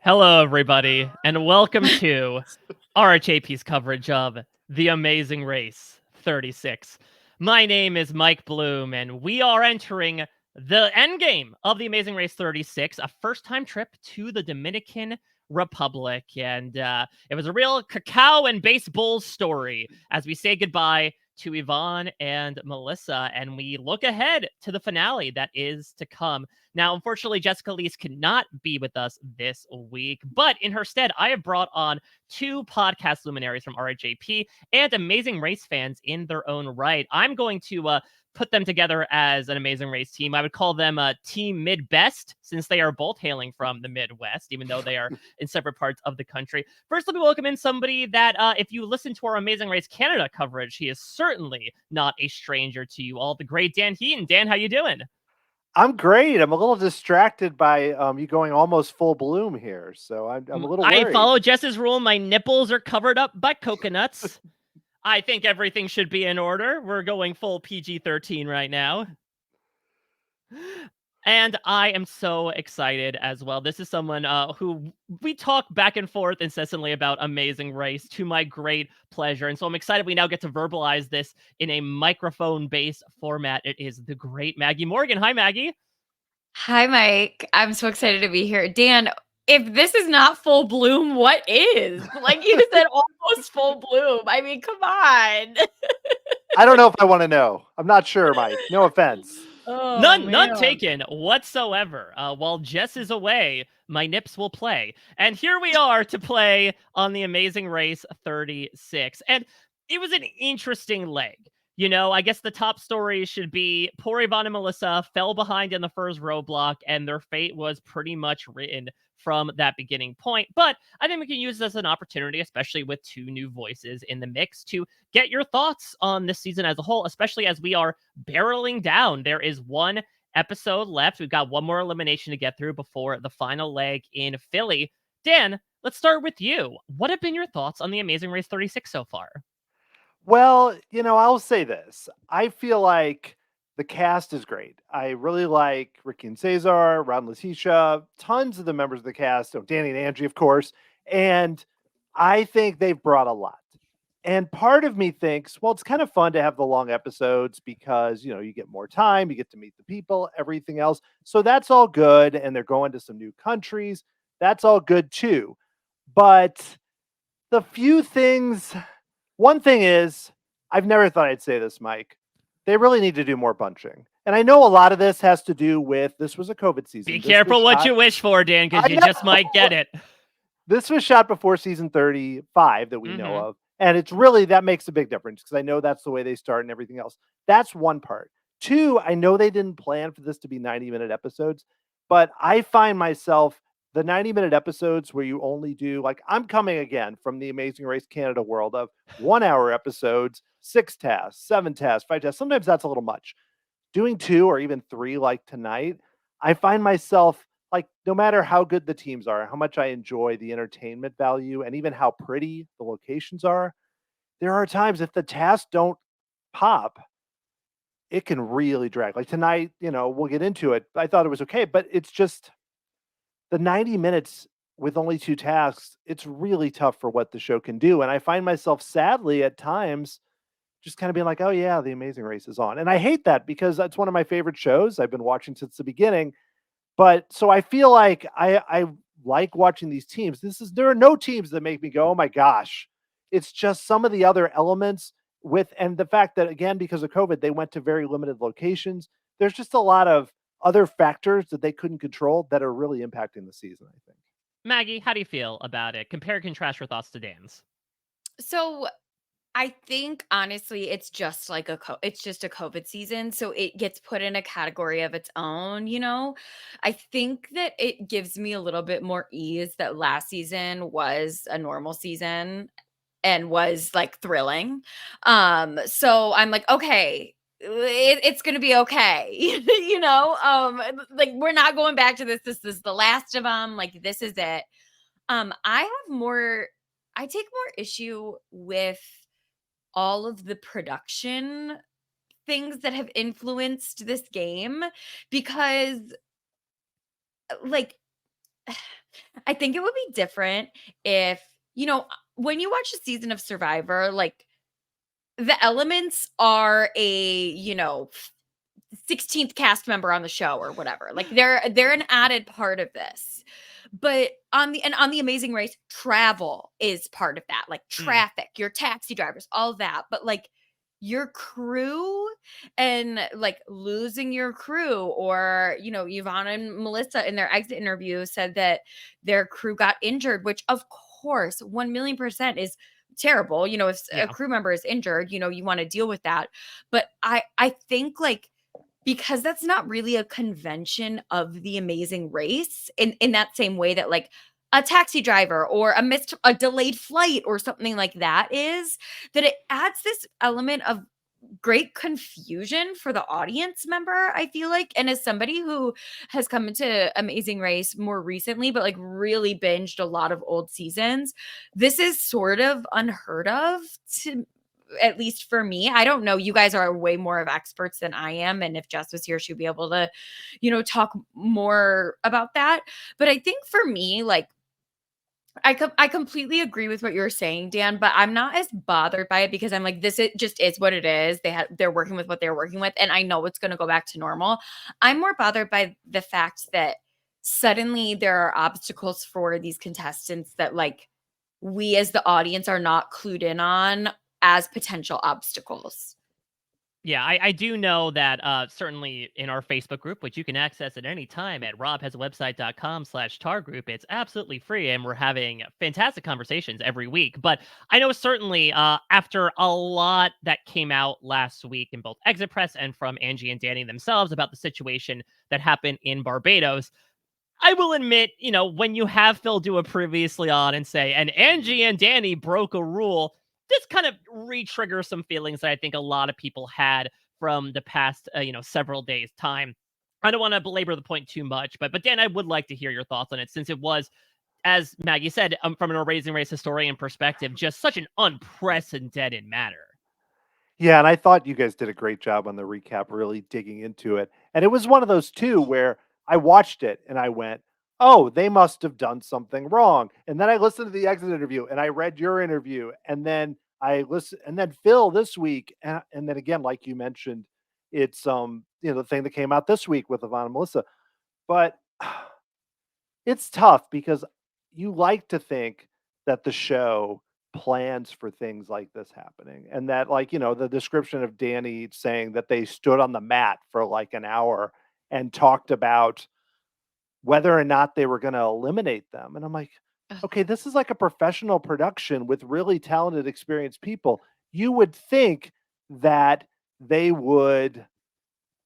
Hello, everybody, and welcome to RHAP's coverage of The Amazing Race 36. My name is Mike Bloom, and we are entering the endgame of The Amazing Race 36, a first-time trip to the Dominican Republic. And it was a real cacao and baseball story as we say goodbye to Yvonne and Melissa, and we look ahead to the finale that is to come. Now, unfortunately, Jessica Liese cannot be with us this week, but in her stead, I have brought on two podcast luminaries from RHAP and Amazing Race fans in their own right. I'm going to put them together as an Amazing Race team. I would call them Team Mid-Best, since they are both hailing from the Midwest, even though they are in separate parts of the country. First, let me welcome in somebody that, if you listen to our Amazing Race Canada coverage, he is certainly not a stranger to you all. The great Dan Heaton. Dan, how you doing? I'm great. I'm a little distracted by you going almost full bloom here, so I'm a little I worried. follow Jess's rule. My nipples are covered up by coconuts. I think everything should be in order. We're going full PG-13 right now. And I am so excited as well. This is someone who we talk back and forth incessantly about Amazing Race, to my great pleasure. And so I'm excited we now get to verbalize this in a microphone-based format. It is the great Maggie Morgan. Hi, Maggie. Hi, Mike. I'm so excited to be here. Dan, if this is not full bloom, what is? Like you said, almost full bloom. I mean, come on. I don't know if I want to know. I'm not sure, Mike. No offense. Oh, None man. taken whatsoever. While Jess is away, my nips will play. And here we are to play on the Amazing Race 36. And it was an interesting leg. You know, I guess the top story should be poor Yvonne and Melissa fell behind in the first roadblock, and their fate was pretty much written from that beginning point. But I think we can use this as an opportunity, especially with two new voices in the mix, to get your thoughts on this season as a whole, especially as we are barreling down. There is one episode left. We've got one more elimination to get through before the final leg in Philly. Dan, let's start with you. What have been your thoughts on the Amazing Race 36 so far? Well, I'll say this. I feel like the cast is great. I really like Ricky and Cesar, Ron Letitia, tons of the members of the cast. Oh, Danny and Angie, of course. And I think they've brought a lot. And part of me thinks, well, it's kind of fun to have the long episodes because, you get more time, you get to meet the people, everything else. So that's all good. And they're going to some new countries. That's all good too. But the few things, one thing is, I've never thought I'd say this, Mike. They really need to do more bunching. And I know a lot of this has to do with this was a COVID season. Be careful what you wish for, Dan, because you just might get it. This was shot before season 35 that we know of. And it's really, that makes a big difference because I know that's the way they start and everything else. That's one part. Two, I know they didn't plan for this to be 90-minute episodes, but I find myself the 90-minute episodes where you only do, like, I'm coming again from the Amazing Race Canada world of 1 hour episodes, 6 tasks, 7 tasks, 5 tasks. Sometimes that's a little much. Doing 2 or even 3 like tonight, I find myself like, no matter how good the teams are, how much I enjoy the entertainment value and even how pretty the locations are, there are times if the tasks don't pop, it can really drag. Like tonight, we'll get into it. I thought it was okay, but it's just the 90 minutes with only 2 tasks, it's really tough for what the show can do. And I find myself sadly at times just kind of being like, oh yeah, the Amazing Race is on. And I hate that because that's one of my favorite shows. I've been watching since the beginning. But so I feel like I like watching these teams. There are no teams that make me go, oh my gosh. It's just some of the other elements and the fact that, again, because of COVID, they went to very limited locations. There's just a lot of other factors that they couldn't control that are really impacting the season, I think. Maggie, how do you feel about it? Compare and contrast your thoughts to Dan's. So I think honestly, it's just like it's just a COVID season. So it gets put in a category of its own. I think that it gives me a little bit more ease that last season was a normal season and was like thrilling. So I'm like, okay, it's gonna be okay. Like we're not going back to this. This is the last of them. Like this is it. I take more issue with all of the production things that have influenced this game because like I think it would be different if, when you watch a season of Survivor, like the elements are a, 16th cast member on the show or whatever. Like they're an added part of this. But on the Amazing Race, travel is part of that. Like Mm. traffic, your taxi drivers, all that. But like your crew and like losing your crew, or Yvonne and Melissa in their exit interview said that their crew got injured, which of course 1,000,000% is terrible. If a Yeah. crew member is injured, you want to deal with that. But I think like, because that's not really a convention of the Amazing Race in that same way that like a taxi driver or a delayed flight or something like that is, that it adds this element of great confusion for the audience member, I feel like. And as somebody who has come into Amazing Race more recently, but like really binged a lot of old seasons, this is sort of unheard of, to at least for me. I don't know. You guys are way more of experts than I am. And if Jess was here, she'd be able to, talk more about that. But I think for me, like, I completely agree with what you're saying, Dan, but I'm not as bothered by it because I'm like, this just is what it is. They're working with what they're working with, and I know it's going to go back to normal. I'm more bothered by the fact that suddenly there are obstacles for these contestants that like we as the audience are not clued in on as potential obstacles. Yeah, I do know that certainly in our Facebook group, which you can access at any time at robhasawebsite.com/tar group, it's absolutely free and we're having fantastic conversations every week. But I know certainly after a lot that came out last week in both Exit Press and from Angie and Danny themselves about the situation that happened in Barbados, I will admit, when you have Phil do a previously on and say, and Angie and Danny broke a rule, this kind of re-triggers some feelings that I think a lot of people had from the past, several days' time. I don't want to belabor the point too much, but Dan, I would like to hear your thoughts on it, since it was, as Maggie said, from an Amazing Race historian perspective, just such an unprecedented matter. Yeah, and I thought you guys did a great job on the recap, really digging into it. And it was one of those too where I watched it and I went, "Oh, they must have done something wrong." And then I listened to the exit interview and I read your interview, and then I listened, and then Phil this week, and then again, like you mentioned, it's the thing that came out this week with Yvonne and Melissa. But it's tough because you like to think that the show plans for things like this happening, and that, like, the description of Danny saying that they stood on the mat for like an hour and talked about whether or not they were going to eliminate them. And I'm like, Ugh. okay, this is like a professional production with really talented, experienced people. You would think that they would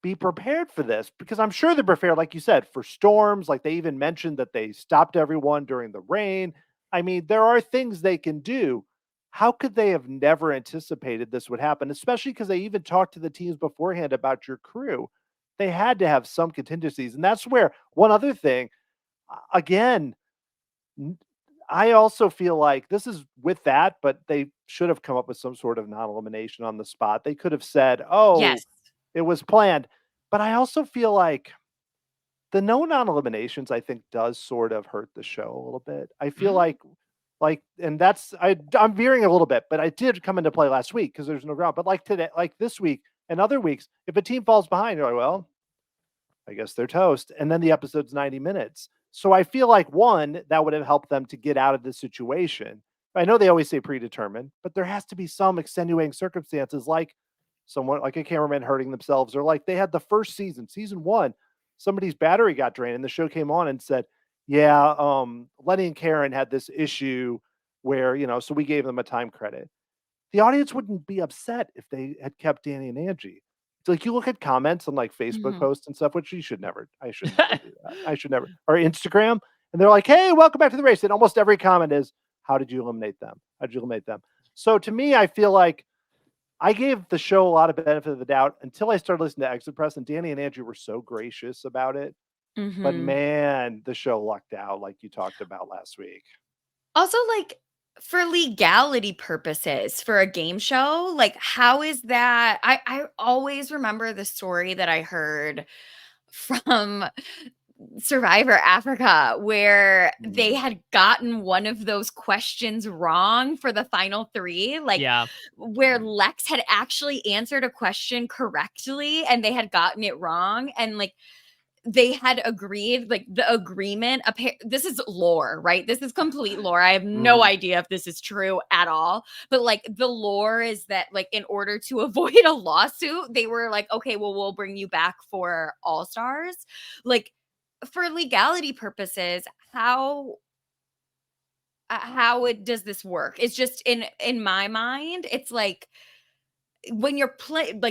be prepared for this, because I'm sure they're prepared, like you said, for storms. Like they even mentioned that they stopped everyone during the rain. I mean, there are things they can do. How could they have never anticipated this would happen? Especially because they even talked to the teams beforehand about your crew. They had to have some contingencies. And that's where one other thing, again, n- I also feel like this is with that, but they should have come up with some sort of non elimination on the spot. They could have said, oh, Yes. it was planned. But I also feel like the no non-eliminations, I think, does sort of hurt the show a little bit. I feel Mm, like, and I'm veering a little bit, but I did come into play last week because there's no ground. But like today, like this week and other weeks, if a team falls behind, you're like, well, I guess they're toast. And then the episode's 90 minutes. So I feel like, one, that would have helped them to get out of this situation. I know they always say predetermined, but there has to be some extenuating circumstances, like someone, like a cameraman hurting themselves, or like they had the first season one, somebody's battery got drained and the show came on and said, yeah, Lenny and Karen had this issue where, so we gave them a time credit. The audience wouldn't be upset if they had kept Danny and Angie. It's like, you look at comments on like Facebook Mhm. posts and stuff, which I should never do that. I should never, or Instagram. And they're like, hey, welcome back to the race. And almost every comment is, how did you eliminate them? How did you eliminate them? So to me, I feel like I gave the show a lot of benefit of the doubt until I started listening to Exit Press, and Danny and Andrew were so gracious about it. But Mhm. man, the show lucked out, like you talked about last week. Also, like, for legality purposes, for a game show, like, how is that? I always remember the story that I heard from Survivor Africa, where they had gotten one of those questions wrong for the final 3, like where Lex had actually answered a question correctly and they had gotten it wrong, and like they had agreed, like the agreement, this is lore, right? This is complete lore. I have no idea if this is true at all, but like the lore is that like in order to avoid a lawsuit, they were like, okay, well, we'll bring you back for All Stars. Like for legality purposes, how does this work? It's just in my mind, it's like when you're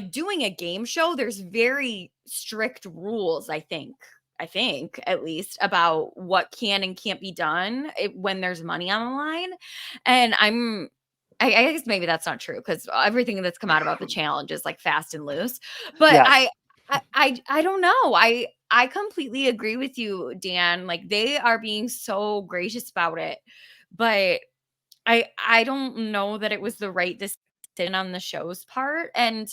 doing a game show, there's very strict rules, I think at least, about what can and can't be done when there's money on the line. And I guess maybe that's not true, because everything that's come out about the challenge is like fast and loose. But Yes. I don't know. I completely agree with you, Dan. Like they are being so gracious about it, but I don't know that it was the right decision on the show's part. And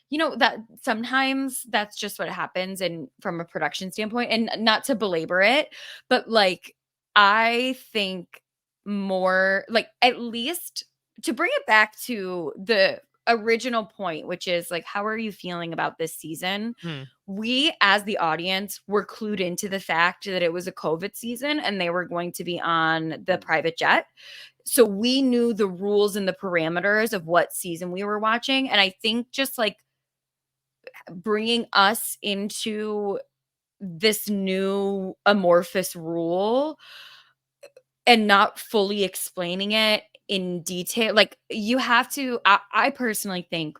you know that sometimes that's just what happens, and from a production standpoint, and not to belabor it, but like I think more like, at least to bring it back to the original point, which is like, how are you feeling about this season? We as the audience were clued into the fact that it was a COVID season and they were going to be on the private jet. So we knew the rules and the parameters of what season we were watching. And I think just like bringing us into this new amorphous rule and not fully explaining it in detail, like you have to, I personally think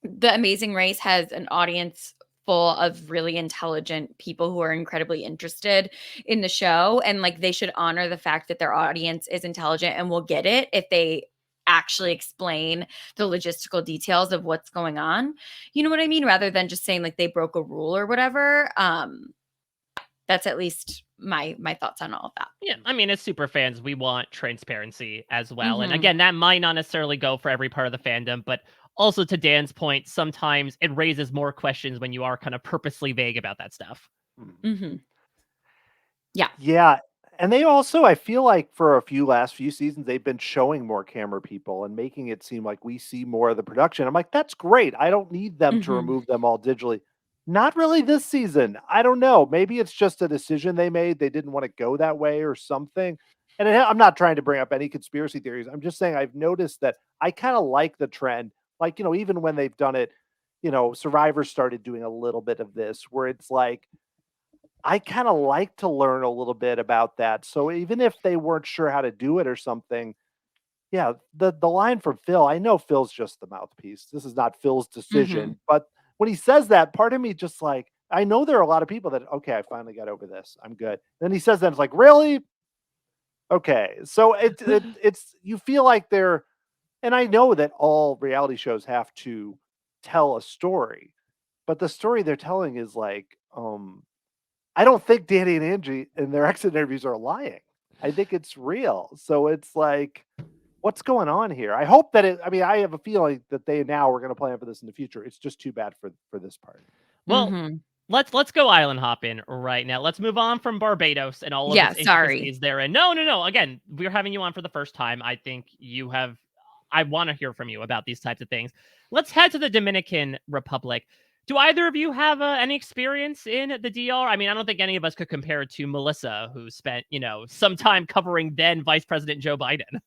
The Amazing Race has an audience full of really intelligent people who are incredibly interested in the show, and like they should honor the fact that their audience is intelligent and will get it if they actually explain the logistical details of what's going on. You know what I mean? Rather than just saying like they broke a rule or whatever. That's at least my thoughts on all of that. Yeah, I mean, as super fans, we want transparency as well. And again, that might not necessarily go for every part of the fandom, but also to Dan's point, sometimes it raises more questions when you are kind of purposely vague about that stuff. Yeah. Yeah. And they also, I feel like for last few seasons, they've been showing more camera people and making it seem like we see more of the production. I'm like, that's great. I don't need them to remove them all digitally. Not really this season. I don't know. Maybe it's just a decision they made. They didn't want to go that way or something. And I'm not trying to bring up any conspiracy theories. I'm just saying I've noticed that I kind of like the trend. Like, even when they've done it, Survivor started doing a little bit of this where it's like, I kind of like to learn a little bit about that. So even if they weren't sure how to do it or something, yeah, the line from Phil, I know Phil's just the mouthpiece. This is not Phil's decision, but when he says that, part of me just like, I know there are a lot of people that, okay, I finally got over this. I'm good. Then he says that, it's like, really? Okay. So it's you feel like they're, and I know that all reality shows have to tell a story, but the story they're telling is like, I don't think Danny and Angie in their exit interviews are lying. I think it's real. So it's like, what's going on here? I hope that I have a feeling that they now are going to plan for this in the future. It's just too bad for this part. Well, let's go island hopping right now. Let's move on from Barbados and all of its intricacies there. And no. Again, we're having you on for the first time. I think I want to hear from you about these types of things. Let's head to the Dominican Republic. Do either of you have any experience in the DR? I mean, I don't think any of us could compare it to Melissa, who spent, some time covering then Vice President Joe Biden.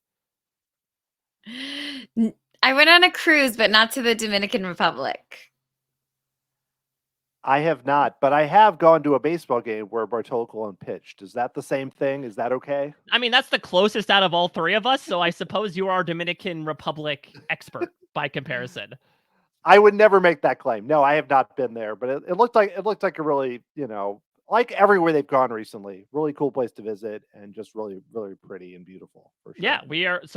I went on a cruise, but not to the Dominican Republic. I have not, but I have gone to a baseball game where Bartolo Colon pitched. Is that the same thing? Is that okay? I mean, that's the closest out of all three of us, so I suppose you are a Dominican Republic expert by comparison. I would never make that claim. No, I have not been there, but it looked like a really, like everywhere they've gone recently, really cool place to visit and just really, really pretty and beautiful. For sure. Yeah,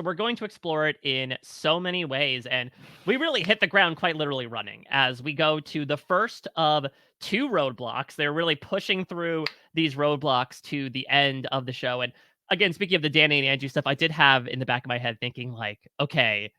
we're going to explore it in so many ways, and we really hit the ground quite literally running as we go to the first of two roadblocks. They're really pushing through these roadblocks to the end of the show. And again, speaking of the Danny and Angie stuff, I did have in the back of my head thinking like, okay,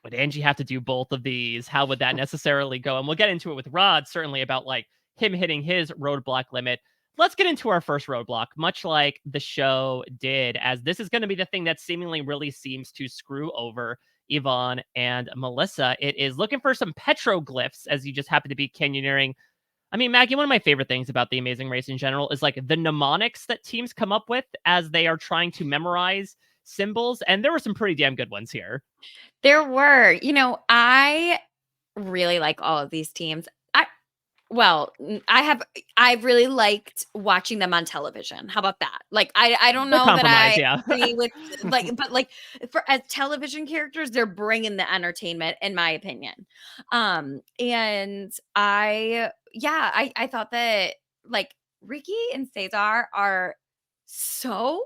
would Angie have to do both of these? How would that necessarily go? And we'll get into it with Rod, certainly about like him hitting his roadblock limit. let's get into our first roadblock, much like the show did, as this is going to be the thing that seemingly really seems to screw over Yvonne and Melissa. It is looking for some petroglyphs, as you just happen to be canyoneering. I mean, Maggie, one of my favorite things about the Amazing Race in general is like the mnemonics that teams come up with as they are trying to memorize symbols. And there were some pretty damn good ones here. There were. I really like all of these teams. I've really liked watching them on television. How about that? Like, I don't know that I agree with but like for as television characters, they're bringing the entertainment, in my opinion. And I thought that like Ricky and Cesar are so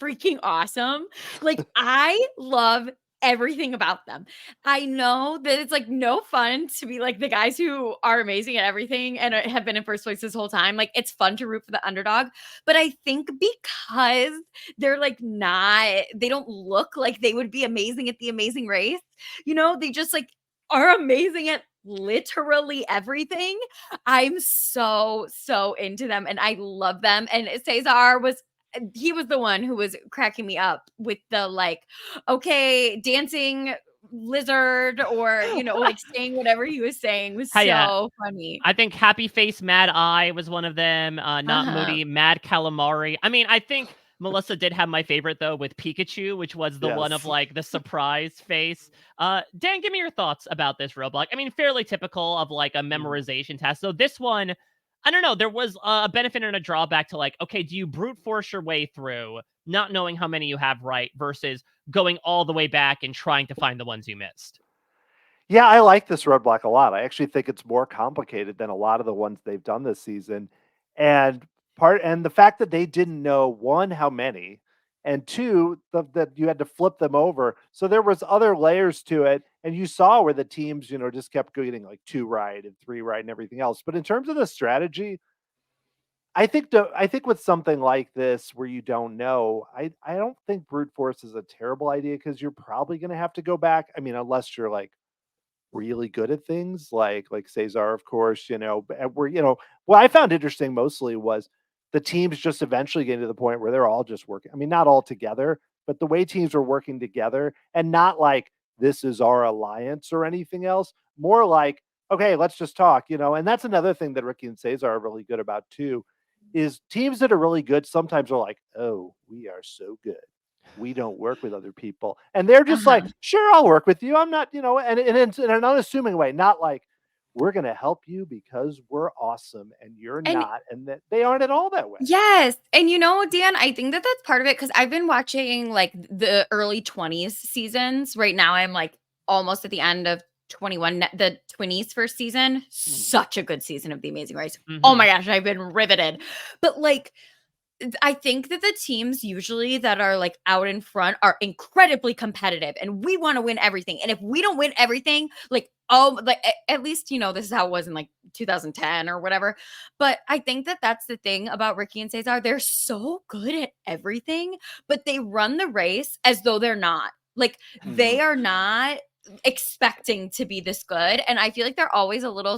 freaking awesome. Like, I love everything about them. I know that it's like no fun to be like the guys who are amazing at everything and have been in first place this whole time. Like, it's fun to root for the underdog, but I think because they're like they don't look like they would be amazing at the Amazing Race. They just like are amazing at literally everything. I'm so into them and I love them. And Cesar was the one who was cracking me up with the like, okay, dancing lizard or like saying whatever he was saying was so funny. I think Happy Face Mad Eye was one of them. Not Moody, Mad Calamari. I mean, I think Melissa did have my favorite though with Pikachu, which was the one of like the surprise face. Dan, give me your thoughts about this roadblock. I mean, fairly typical of like a memorization test. So this one, I don't know. There was a benefit and a drawback to like, okay, do you brute force your way through not knowing how many you have right versus going all the way back and trying to find the ones you missed? Yeah, I like this roadblock a lot. I actually think it's more complicated than a lot of the ones they've done this season. And the fact that they didn't know, one, how many, and two, that you had to flip them over. So there was other layers to it. And you saw where the teams, just kept getting like 2 right and 3 right and everything else. But in terms of the strategy, I think with something like this where you don't know, I don't think brute force is a terrible idea because you're probably going to have to go back. I mean, unless you're like really good at things like Cesar, of course, but where, what I found interesting mostly was the teams just eventually getting to the point where they're all just working. I mean, not all together, but the way teams were working together and not like this is our alliance or anything else, more like, okay, let's just talk, and that's another thing that Ricky and Cesar are really good about too, is teams that are really good sometimes are like, oh, we are so good, we don't work with other people. And they're just like, sure, I'll work with you. I'm not, and it's in an unassuming way, not like we're going to help you because we're awesome and you're not. And that they aren't at all that way. Yes. And Dan, I think that that's part of it because I've been watching like the early 20s seasons. Right now, I'm like almost at the end of 21, the 20s first season. Such a good season of The Amazing Race. Oh my gosh, I've been riveted. But like, I think that the teams usually that are like out in front are incredibly competitive and we want to win everything. And if we don't win everything, like, at least, this is how it was in like 2010 or whatever. But I think that that's the thing about Ricky and Cesar. They're so good at everything, but they run the race as though they're not. Like, they are not expecting to be this good. And I feel like they're always a little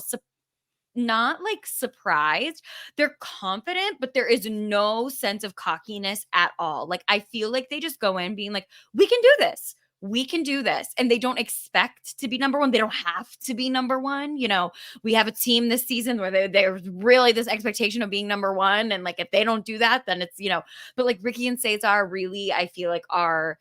not like surprised. They're confident, but there is no sense of cockiness at all. Like, I feel like they just go in being like, we can do this. We can do this. And they don't expect to be number one. They don't have to be number one. We have a team this season where there's really this expectation of being number one. And like, if they don't do that, then it's, but like Ricky and Cesar really, I feel like are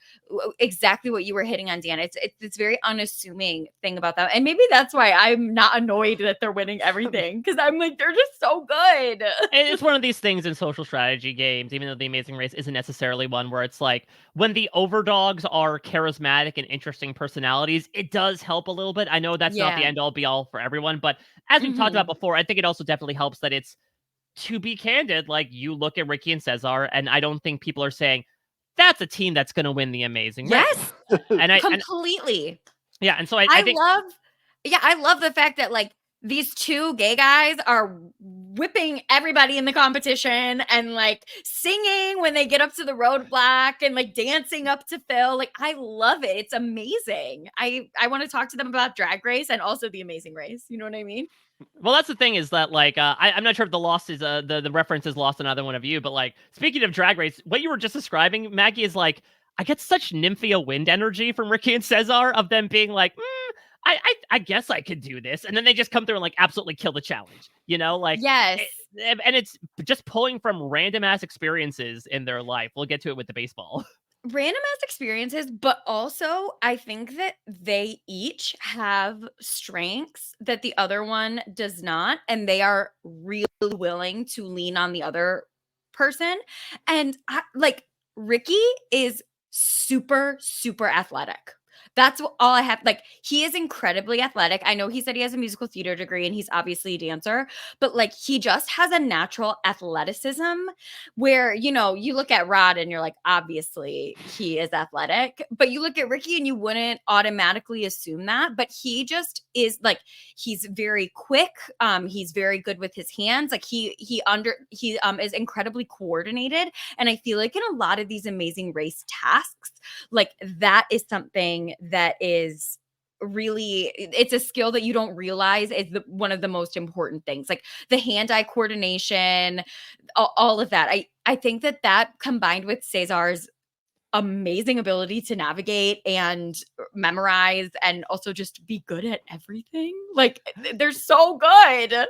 exactly what you were hitting on, Dan. It's very unassuming thing about that. And maybe that's why I'm not annoyed that they're winning everything. Cause I'm like, they're just so good. And it's one of these things in social strategy games, even though The Amazing Race isn't necessarily one where it's like when the overdogs are charismatic and interesting personalities, it does help a little bit. I know that's not the end all be all for everyone, but as we've talked about before, I think it also definitely helps that it's, to be candid, like you look at Ricky and Cesar, and I don't think people are saying that's a team that's going to win The Amazing Race. And completely. And so I think I love the fact that like these two gay guys are whipping everybody in the competition and like singing when they get up to the roadblock and like dancing up to Phil. Like, I love it. It's amazing. I want to talk to them about Drag Race and also The Amazing Race. You know what I mean? Well, that's the thing is that like I'm not sure if the loss is the reference is lost on either one of you, but like speaking of Drag Race, what you were just describing, Maggie, is like I get such Nymphia wind energy from Ricky and Cesar of them being like, I guess I could do this, and then they just come through and like absolutely kill the challenge, you know, like Yes. and it's just pulling from random ass experiences in their life. We'll get to it with the baseball. Random ass experiences, but also I think that they each have strengths that the other one does not, and they are really willing to lean on the other person. And like Ricky is super, super athletic. That's all I have. Like, he is incredibly athletic. I know he said he has a musical theater degree and he's obviously a dancer, but like he just has a natural athleticism where, you know, you look at Rod and you're like, obviously he is athletic, but you look at Ricky and you wouldn't automatically assume that, but he just is like, he's very quick. He's very good with his hands. Like he is incredibly coordinated. And I feel like in a lot of these Amazing Race tasks, like that is something that is really, it's a skill that you don't realize is one of the most important things, like the hand-eye coordination, all of that. I think that combined with Cesar's amazing ability to navigate and memorize and also just be good at everything, like they're so good.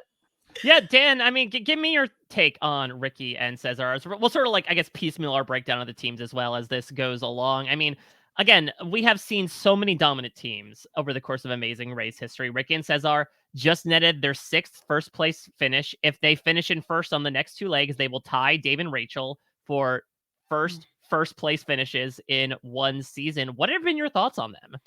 Yeah, Dan, I mean, give me your take on Ricky and Cesar. We'll sort of like, I guess, piecemeal our breakdown of the teams as well as this goes along. I mean, again, we have seen so many dominant teams over the course of Amazing Race history. Ricky and Cesar just netted their 6th first place finish. If they finish in first on the next 2 legs, they will tie Dave and Rachel for first place finishes in one season. What have been your thoughts on them?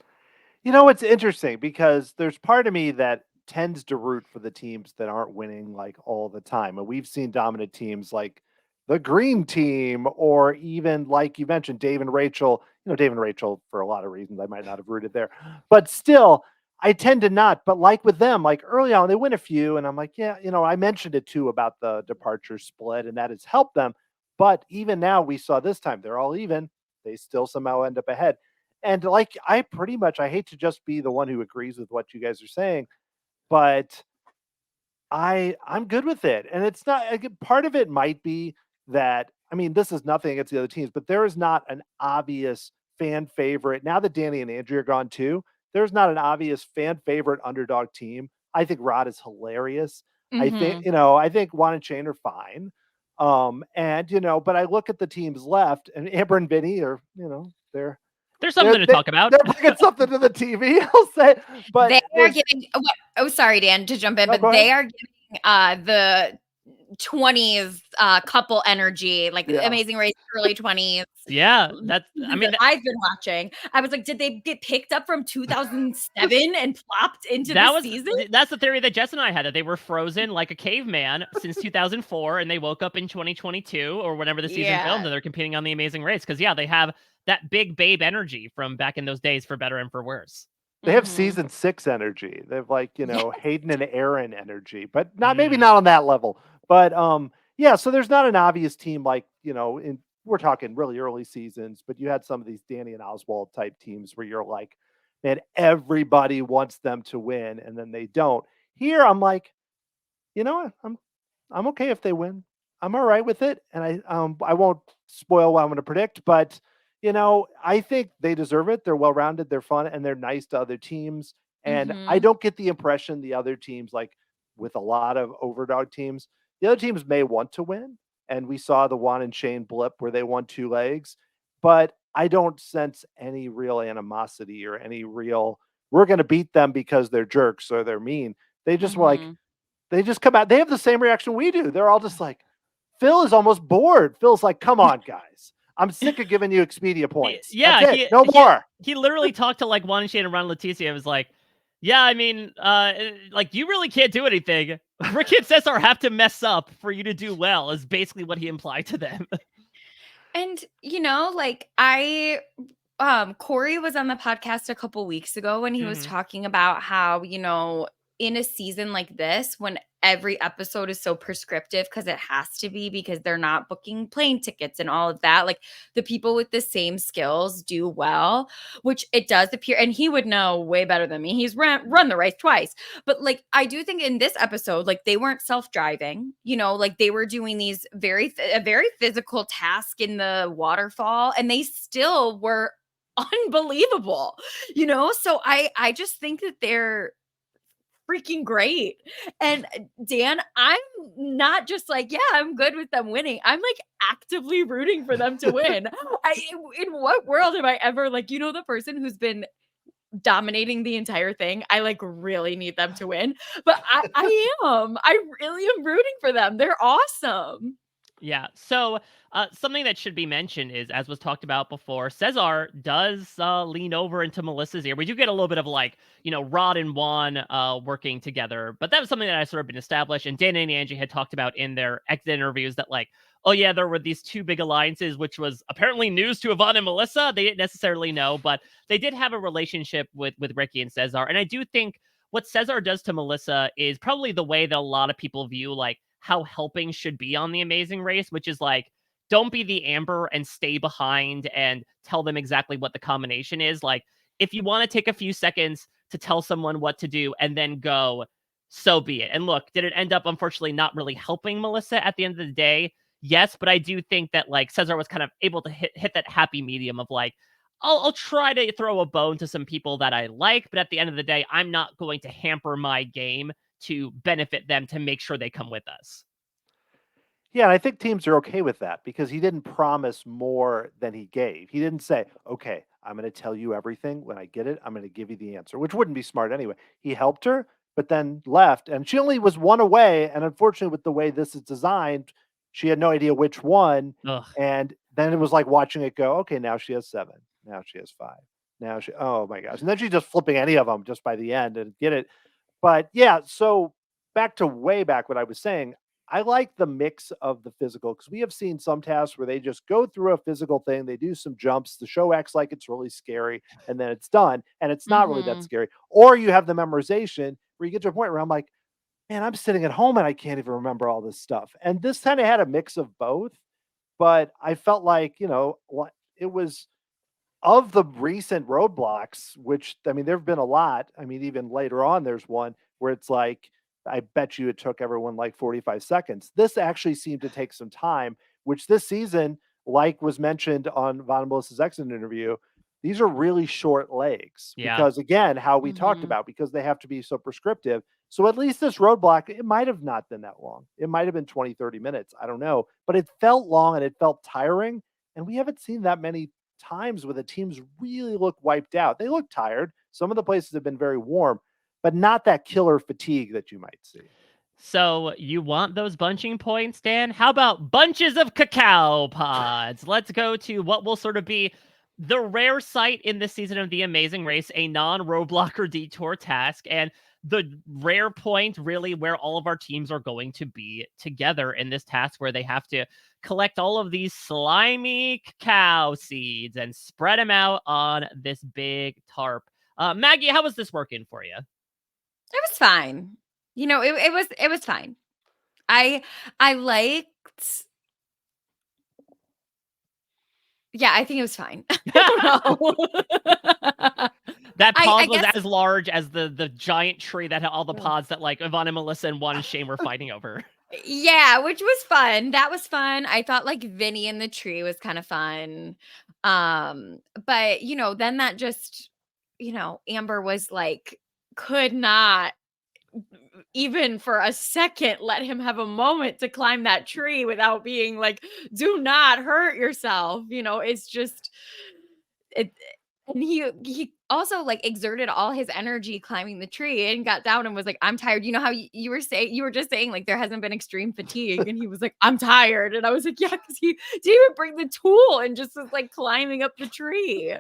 You know, it's interesting because there's part of me that tends to root for the teams that aren't winning like all the time. And we've seen dominant teams like the Green Team, or even like you mentioned, Dave and Rachel. You know, Dave and Rachel, for a lot of reasons, I might not have rooted there, but still, I tend to not. But like with them, like early on, they win a few, and I'm like, yeah, you know, I mentioned it too about the departure split, and that has helped them. But even now, we saw this time they're all even. They still somehow end up ahead. And like I pretty much, I hate to just be the one who agrees with what you guys are saying, but I'm good with it. And it's not part of it might be that, I mean, this is nothing against the other teams, but there is not an obvious fan favorite. Now that Danny and Andrea are gone too, there's not an obvious fan favorite underdog team. I think Rod is hilarious. I think, I think Juan and Shane are fine. And but I look at the teams left, and Amber and Vinny are, there's something to talk about. They're bringing something to the TV, I'll say. But they are giving. Oh, sorry, Dan, to jump in, but they are giving the 20s couple energy, like Amazing Race early 20s. Yeah, that's. I mean, I've been watching. I was like, did they get picked up from 2007 and plopped into this season? That's the theory that Jess and I had, that they were frozen like a caveman since 2004, and they woke up in 2022 or whenever the season filmed, and they're competing on the Amazing Race because they have that big babe energy from back in those days, for better and for worse. They have season 6 energy. They have like, Heaton and Aaron energy, but maybe not on that level. But so there's not an obvious team like, we're talking really early seasons, but you had some of these Danny and Oswald type teams where you're like, man, everybody wants them to win and then they don't. Here I'm like, I'm okay if they win. I'm all right with it. And I won't spoil what I'm going to predict, but I think they deserve it. They're well-rounded, they're fun, and they're nice to other teams. And I don't get the impression the other teams, like with a lot of overdog teams, the other teams may want to win. And we saw the Juan and Shane blip where they won 2 legs, but I don't sense any real animosity or any real, we're going to beat them because they're jerks or they're mean. They just they just come out. They have the same reaction we do. They're all just like, Phil is almost bored. Phil's like, come on, guys. I'm sick of giving you Expedia points. Yeah, no more. He literally talked to like Juan and Shane and Ron Leticia. It was like, yeah, I mean, like you really can't do anything. Ricky and Cesar have to mess up for you to do well, is basically what he implied to them. And like Corey was on the podcast a couple weeks ago when he was talking about how in a season like this, when every episode is so prescriptive because it has to be, because they're not booking plane tickets and all of that, like the people with the same skills do well, which it does appear. And he would know way better than me. He's run the race twice. But like, I do think in this episode, like they weren't self-driving, like they were doing these a very physical task in the waterfall, and they still were unbelievable, So I just think that they're freaking great. And Dan, I'm not just like, yeah, I'm good with them winning. I'm like actively rooting for them to win. In what world am I ever like, the person who's been dominating the entire thing? I like really need them to win, but I really am rooting for them. They're awesome. Yeah. So something that should be mentioned is, as was talked about before, Cesar does lean over into Melissa's ear. We do get a little bit of like, Rod and Juan working together, but that was something that had sort of been established. And Dana and Angie had talked about in their exit interviews that like, oh yeah, there were these two big alliances, which was apparently news to Yvonne and Melissa. They didn't necessarily know, but they did have a relationship with Ricky and Cesar. And I do think what Cesar does to Melissa is probably the way that a lot of people view like how helping should be on The Amazing Race, which is like, don't be the Amber and stay behind and tell them exactly what the combination is. Like, if you want to take a few seconds to tell someone what to do and then go, so be it. And look, did it end up, unfortunately, not really helping Melissa at the end of the day? Yes, but I do think that like Cesar was kind of able to hit that happy medium of like, I'll try to throw a bone to some people that I like, but at the end of the day, I'm not going to hamper my game to benefit them to make sure they come with us. Yeah, and I think teams are okay with that because he didn't promise more than he gave. He didn't say, okay, I'm going to tell you everything. When I get it, I'm going to give you the answer, which wouldn't be smart anyway. He helped her, but then left, and she only was one away. And unfortunately, with the way this is designed, she had no idea which one. Ugh. And then it was like watching it go, okay, now she has 7. Now she has 5. Now oh my gosh. And then she's just flipping any of them just by the end and get it. But yeah, so back to way back what I was saying, I like the mix of the physical because we have seen some tasks where they just go through a physical thing, they do some jumps, the show acts like it's really scary, and then it's done, and it's not really that scary. Or you have the memorization where you get to a point where I'm like, man, I'm sitting at home and I can't even remember all this stuff. And this kind of had a mix of both, but I felt like, it was of the recent roadblocks, which I mean, there have been a lot. I mean, even later on, there's one where it's like, I bet you it took everyone like 45 seconds. This actually seemed to take some time, which this season, like was mentioned on Von and Melissa's exit interview, these are really short legs because again, how we talked about, because they have to be so prescriptive. So at least this roadblock, it might have not been that long. It might have been 20, 30 minutes. I don't know, but it felt long and it felt tiring. And we haven't seen that many times where the teams really look wiped out. They look tired. Some of the places have been very warm, but not that killer fatigue that you might see. So you want those bunching points, Dan? How about bunches of cacao pods? Let's go to what will sort of be the rare sight in this season of The Amazing Race, a non-roadblock or detour task, and the rare point really where all of our teams are going to be together in this task where they have to collect all of these slimy cacao seeds and spread them out on this big tarp. Maggie, how was this working for you? It was fine. It was fine. I liked. Yeah, I think it was fine. I don't know. That pod was as large as the giant tree that had all the pods that like Yvonne and Melissa and Juan and Shane were fighting over. Yeah, which was fun. That was fun. I thought like Vinny in the tree was kind of fun. But then that just, Amber was like, could not even for a second let him have a moment to climb that tree without being like, do not hurt yourself. It's just it. And he also like exerted all his energy climbing the tree and got down and was like, I'm tired. You know how you were just saying like there hasn't been extreme fatigue, and he was like, I'm tired. And I was like, yeah, because he didn't even bring the tool and just was like climbing up the tree.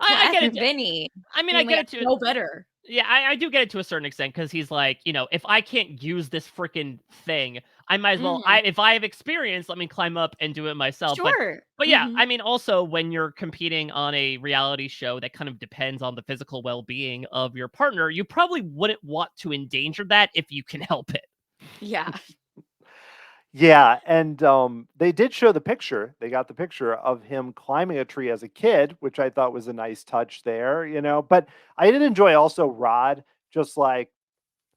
I get it, Vinny. I mean, I get it too. No better. Yeah, I do get it to a certain extent because he's like, if I can't use this freaking thing, I might as well, if I have experience, let me climb up and do it myself. Sure. But yeah, I mean, also when you're competing on a reality show that kind of depends on the physical well-being of your partner, you probably wouldn't want to endanger that if you can help it. Yeah. Yeah, and they did show the picture. They got the picture of him climbing a tree as a kid, which I thought was a nice touch there, But I did enjoy also Rod just like,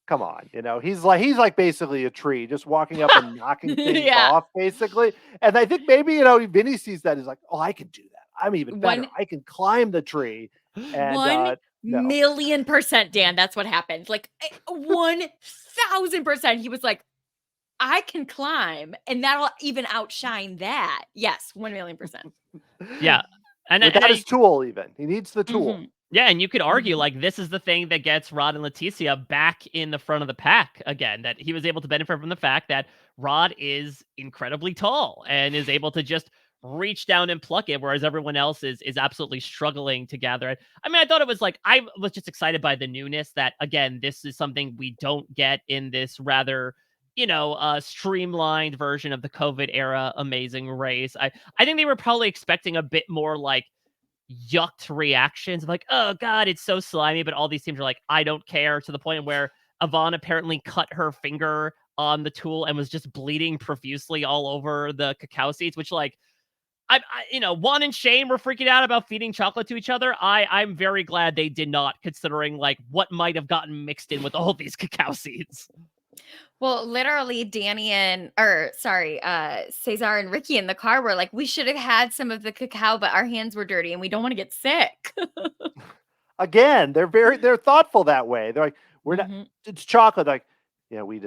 come on, he's like basically a tree, just walking up and knocking things Yeah. off, basically. And I think maybe Vinny sees that, he's like, oh, I can do that. I'm even better. I can climb the tree. And 1,000,000%, Dan. That's what happened. Like 1,000%. He was like, I can climb, and that'll even outshine that. Yes, 1,000,000%. Yeah. And without his tool, even. He needs the tool. Yeah, and you could argue like this is the thing that gets Rod and Leticia back in the front of the pack again, that he was able to benefit from the fact that Rod is incredibly tall and is able to just reach down and pluck it, whereas everyone else is absolutely struggling to gather it. I mean, I thought it was like, I was just excited by the newness that, again, this is something we don't get in this rather streamlined version of the COVID era Amazing Race. I think they were probably expecting a bit more like yucked reactions of like, oh God, it's so slimy. But all these teams are like, I don't care, to the point where Yvonne apparently cut her finger on the tool and was just bleeding profusely all over the cacao seeds, which like, Juan and Shane were freaking out about feeding chocolate to each other. I'm very glad they did not, considering like what might have gotten mixed in with all these cacao seeds. Well, literally Cesar and Ricky in the car were like, we should have had some of the cacao, but our hands were dirty and we don't want to get sick. Again, they're thoughtful that way. They're like, we're not, it's chocolate. Like, we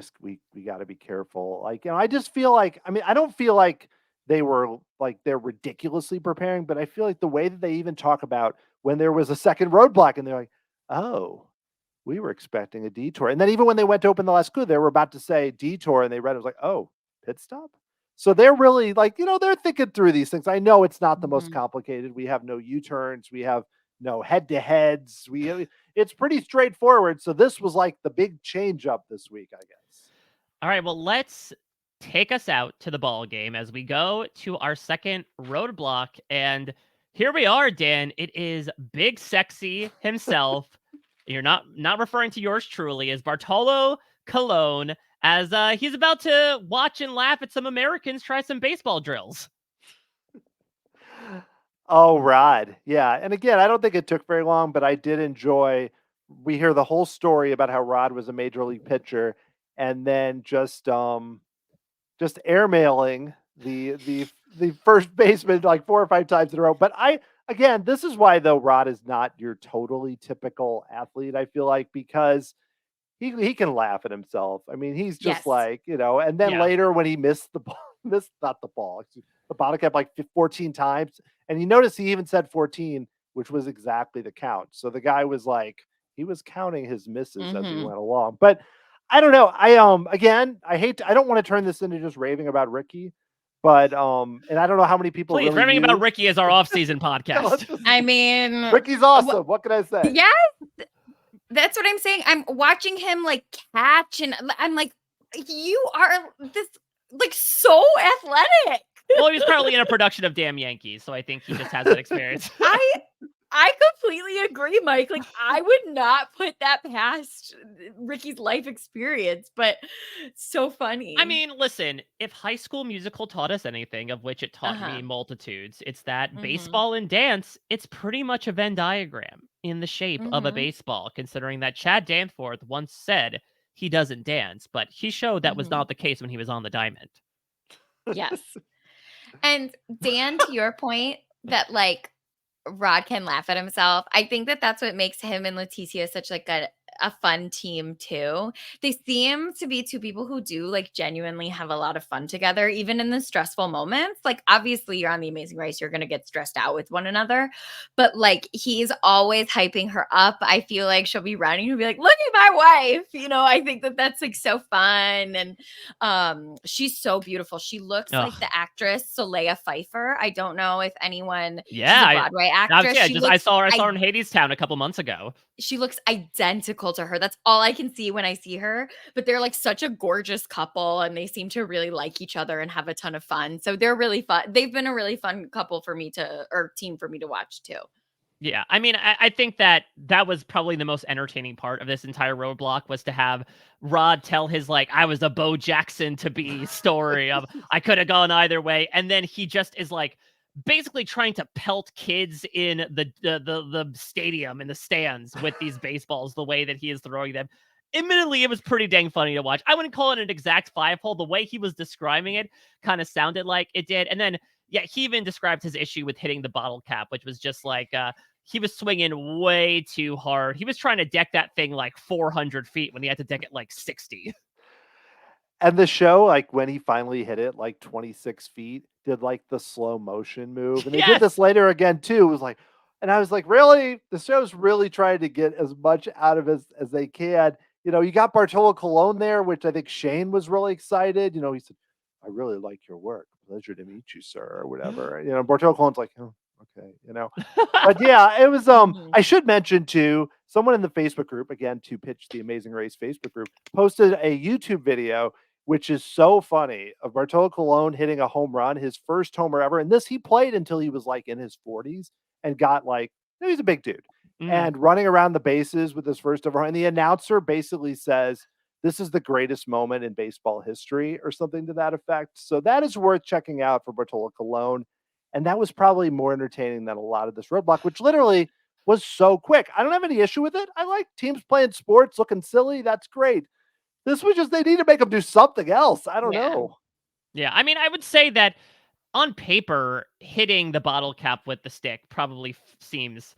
got to be careful. Like, I just feel like, I don't feel like they're ridiculously preparing, but I feel like the way that they even talk about when there was a second roadblock and they're like, oh, we were expecting a detour. And then even when they went to open the last coup, they were about to say detour and they read it was like, oh, pit stop. So they're really like, they're thinking through these things. I know it's not the most complicated. We have no U-turns. We have no head-to-heads. It's pretty straightforward. So this was like the big change up this week, I guess. All right, well, let's take us out to the ball game as we go to our second roadblock. And here we are, Dan. It is Big Sexy himself. You're not referring to yours truly, as Bartolo Colon, as he's about to watch and laugh at some Americans try some baseball drills. Oh, Rod. Yeah. And again, I don't think it took very long, but I did enjoy. We hear the whole story about how Rod was a major league pitcher and then just airmailing the first baseman like 4 or 5 times in a row. But again, this is why though Rod is not your totally typical athlete, I feel like, because he can laugh at himself. I mean, he's just like, and then later when he missed the ball, the bottle kept like 14 times. And you notice he even said 14, which was exactly the count. So the guy was like, he was counting his misses as he went along. But I don't know. I don't want to turn this into just raving about Ricky. But and I don't know how many people Please, raving about Ricky is our off-season podcast. I mean, Ricky's awesome. What can I say? Yeah, that's what I'm saying. I'm watching him like catch, and I'm like, you are this like so athletic. Well, he was probably in a production of Damn Yankees, so I think he just has that experience. I completely agree, Mike. Like, I would not put that past Ricky's life experience, but so funny. I mean, listen, if High School Musical taught us anything, of which it taught me multitudes, it's that baseball and dance, it's pretty much a Venn diagram in the shape of a baseball, considering that Chad Danforth once said he doesn't dance, but he showed that was not the case when he was on the diamond. Yes. And Dan, to your point that like Rod can laugh at himself, I think that that's what makes him and Leticia such like a fun team too. They seem to be two people who do like genuinely have a lot of fun together, even in the stressful moments. Like obviously you're on The Amazing Race, you're going to get stressed out with one another, but like he's always hyping her up. I feel like she'll be running and be like, look at my wife. I think that that's like so fun. And she's so beautiful. She looks like the actress Solea Pfeiffer. I don't know if anyone, she's a Broadway actress. I saw her in Hadestown a couple months ago. She looks identical beautiful to her. That's all I can see when I see her. But they're like such a gorgeous couple, and they seem to really like each other and have a ton of fun. So they're really fun. They've been a really fun couple for me or team for me to watch too. Yeah, I mean, I think that was probably the most entertaining part of this entire roadblock was to have Rod tell his like I was a Bo Jackson to be story of I could have gone either way, and then he just is like basically trying to pelt kids in the stadium in the stands with these baseballs the way that he is throwing them. Admittedly, it was pretty dang funny to watch. I wouldn't call it an exact 5-hole. The way he was describing it kind of sounded like it did, and then yeah, he even described his issue with hitting the bottle cap, which was just like he was swinging way too hard. He was trying to deck that thing like 400 feet when he had to deck it like 60. And the show, like when he finally hit it like 26 feet, did like the slow motion move. And they did this later again too. It was like, and I was like, really? The show's really trying to get as much out of it as they can. You know, you got Bartolo Colon there, which I think Shane was really excited. You know, he said, I really like your work. Pleasure to meet you, sir, or whatever. You know, Bartolo Colon's like, oh, okay, you know. But yeah, it was I should mention too, someone in the Facebook group, again, to pitch the Amazing Race Facebook group, posted a YouTube video which is so funny of Bartolo Colon hitting a home run, his first homer ever. And this he played until he was like in his 40s and got like, you know, he's a big dude and running around the bases with his first ever. And the announcer basically says, this is the greatest moment in baseball history or something to that effect. So that is worth checking out for Bartolo Colon. And that was probably more entertaining than a lot of this roadblock, which literally was so quick. I don't have any issue with it. I like teams playing sports, looking silly. That's great. This was just, they need to make them do something else. I don't know. Yeah, I mean, I would say that on paper, hitting the bottle cap with the stick probably seems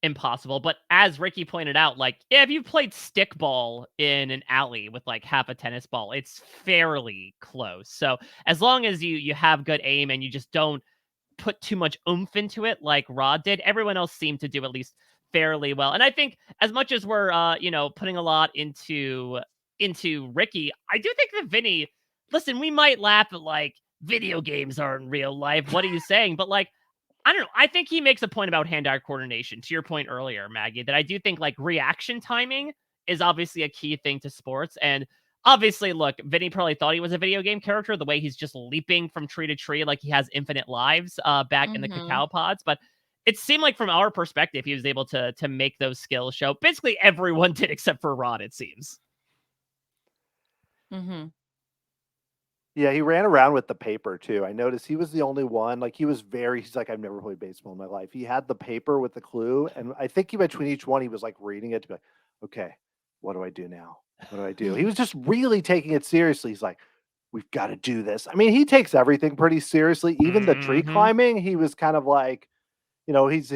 impossible. But as Ricky pointed out, like, yeah, if you played stickball in an alley with like half a tennis ball, it's fairly close. So as long as you have good aim and you just don't put too much oomph into it like Rod did, everyone else seemed to do at least fairly well. And I think as much as we're putting a lot into Ricky, I do think that Vinny, listen, we might laugh at like video games are in real life. What are you saying? But like, I don't know. I think he makes a point about hand-eye coordination, to your point earlier, Maggie, that I do think like reaction timing is obviously a key thing to sports. And obviously, look, Vinny probably thought he was a video game character, the way he's just leaping from tree to tree like he has infinite lives back in the cacao pods. But it seemed like from our perspective, he was able to make those skills show. Basically, everyone did except for Rod, it seems. Yeah, he ran around with the paper too. I noticed he was the only one. Like he's like, I've never played baseball in my life. He had the paper with the clue. And I think between each one, he was like reading it to be like, okay, what do I do now? What do I do? He was just really taking it seriously. He's like, we've got to do this. I mean, he takes everything pretty seriously. Even the tree climbing, he was kind of like, you know, he's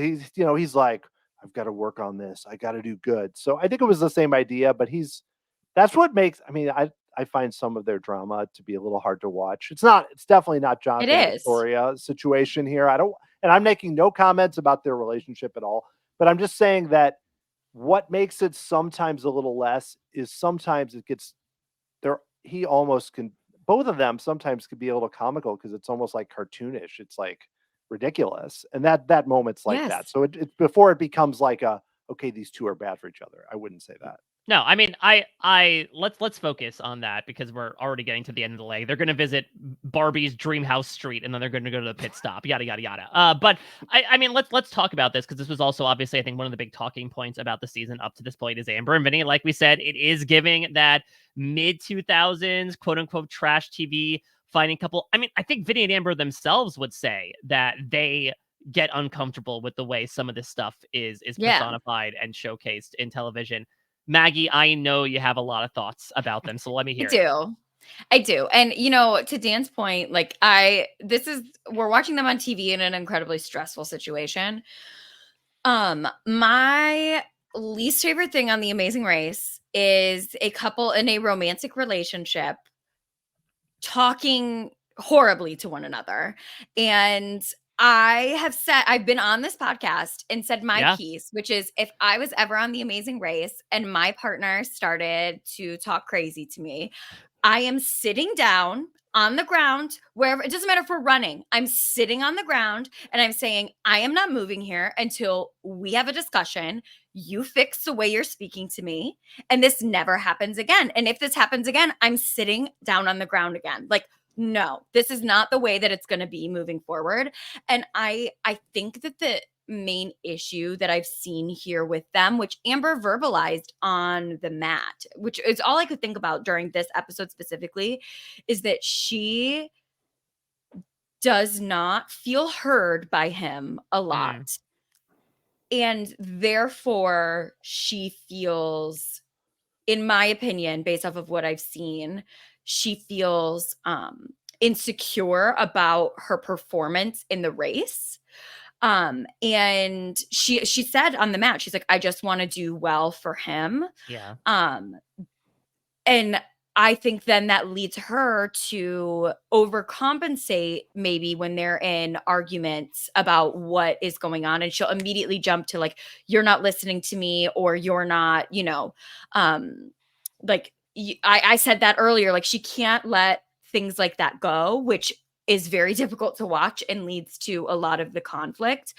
like, I've got to work on this. I got to do good. So I think it was the same idea, but that's what makes, I mean, I find some of their drama to be a little hard to watch. It's definitely not Jonathan Victoria situation here. And I'm making no comments about their relationship at all, but I'm just saying that what makes it sometimes a little less is sometimes it gets there. He almost can, both of them sometimes could be a little comical because it's almost like cartoonish. It's like ridiculous. And that moment's like that. So it before it becomes like okay, these two are bad for each other. I wouldn't say that. No, I mean, let's focus on that because we're already getting to the end of the leg. They're going to visit Barbie's dream house street, and then they're going to go to the pit stop, yada yada yada. But I mean, let's talk about this because this was also obviously I think one of the big talking points about the season up to this point is Amber and Vinny. Like we said, it is giving that mid 2000s quote unquote trash TV fighting couple. I mean, I think Vinny and Amber themselves would say that they get uncomfortable with the way some of this stuff is personified and showcased in television. Maggie, I know you have a lot of thoughts about them, so let me hear it. I do. And, you know, to Dan's point, like we're watching them on TV in an incredibly stressful situation. My least favorite thing on The Amazing Race is a couple in a romantic relationship talking horribly to one another. And I've been on this podcast and said my piece, which is if I was ever on The Amazing Race and my partner started to talk crazy to me, I am sitting down. on the ground, wherever, it doesn't matter if we're running. I'm sitting on the ground and I'm saying, I am not moving here until we have a discussion. You fix the way you're speaking to me, and this never happens again. And if this happens again, I'm sitting down on the ground again. Like, no, this is not the way that it's going to be moving forward. And I think that the main issue that I've seen here with them, which Amber verbalized on the mat, which is all I could think about during this episode specifically, is that she does not feel heard by him a lot. And therefore, she feels, in my opinion, based off of what I've seen, she feels insecure about her performance in the race. And she said on the mat, she's like, I just want to do well for him. Yeah. And I think then that leads her to overcompensate maybe when they're in arguments about what is going on. And she'll immediately jump to like, you're not listening to me, or you're not, like I said that earlier, like she can't let things like that go, which is very difficult to watch and leads to a lot of the conflict.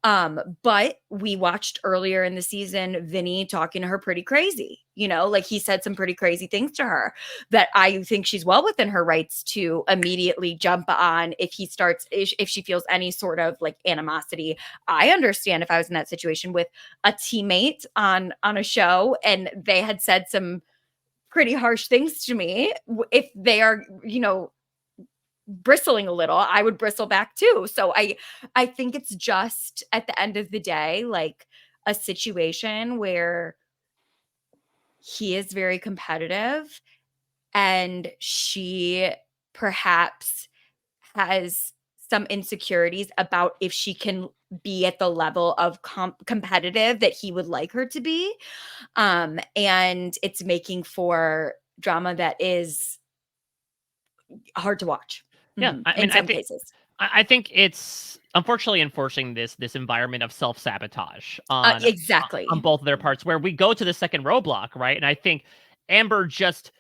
But we watched earlier in the season, Vinny talking to her pretty crazy, like he said some pretty crazy things to her that I think she's well within her rights to immediately jump on if she feels any sort of like animosity. I understand if I was in that situation with a teammate on a show and they had said some pretty harsh things to me, if they are, bristling a little, I would bristle back too. So I think it's just at the end of the day, like a situation where he is very competitive and she perhaps has some insecurities about if she can be at the level of competitive that he would like her to be. And it's making for drama that is hard to watch. Yeah, I mean, in some cases. I think it's unfortunately enforcing this environment of self-sabotage on Exactly. on both of their parts, where we go to the second roadblock, right? And I think Amber just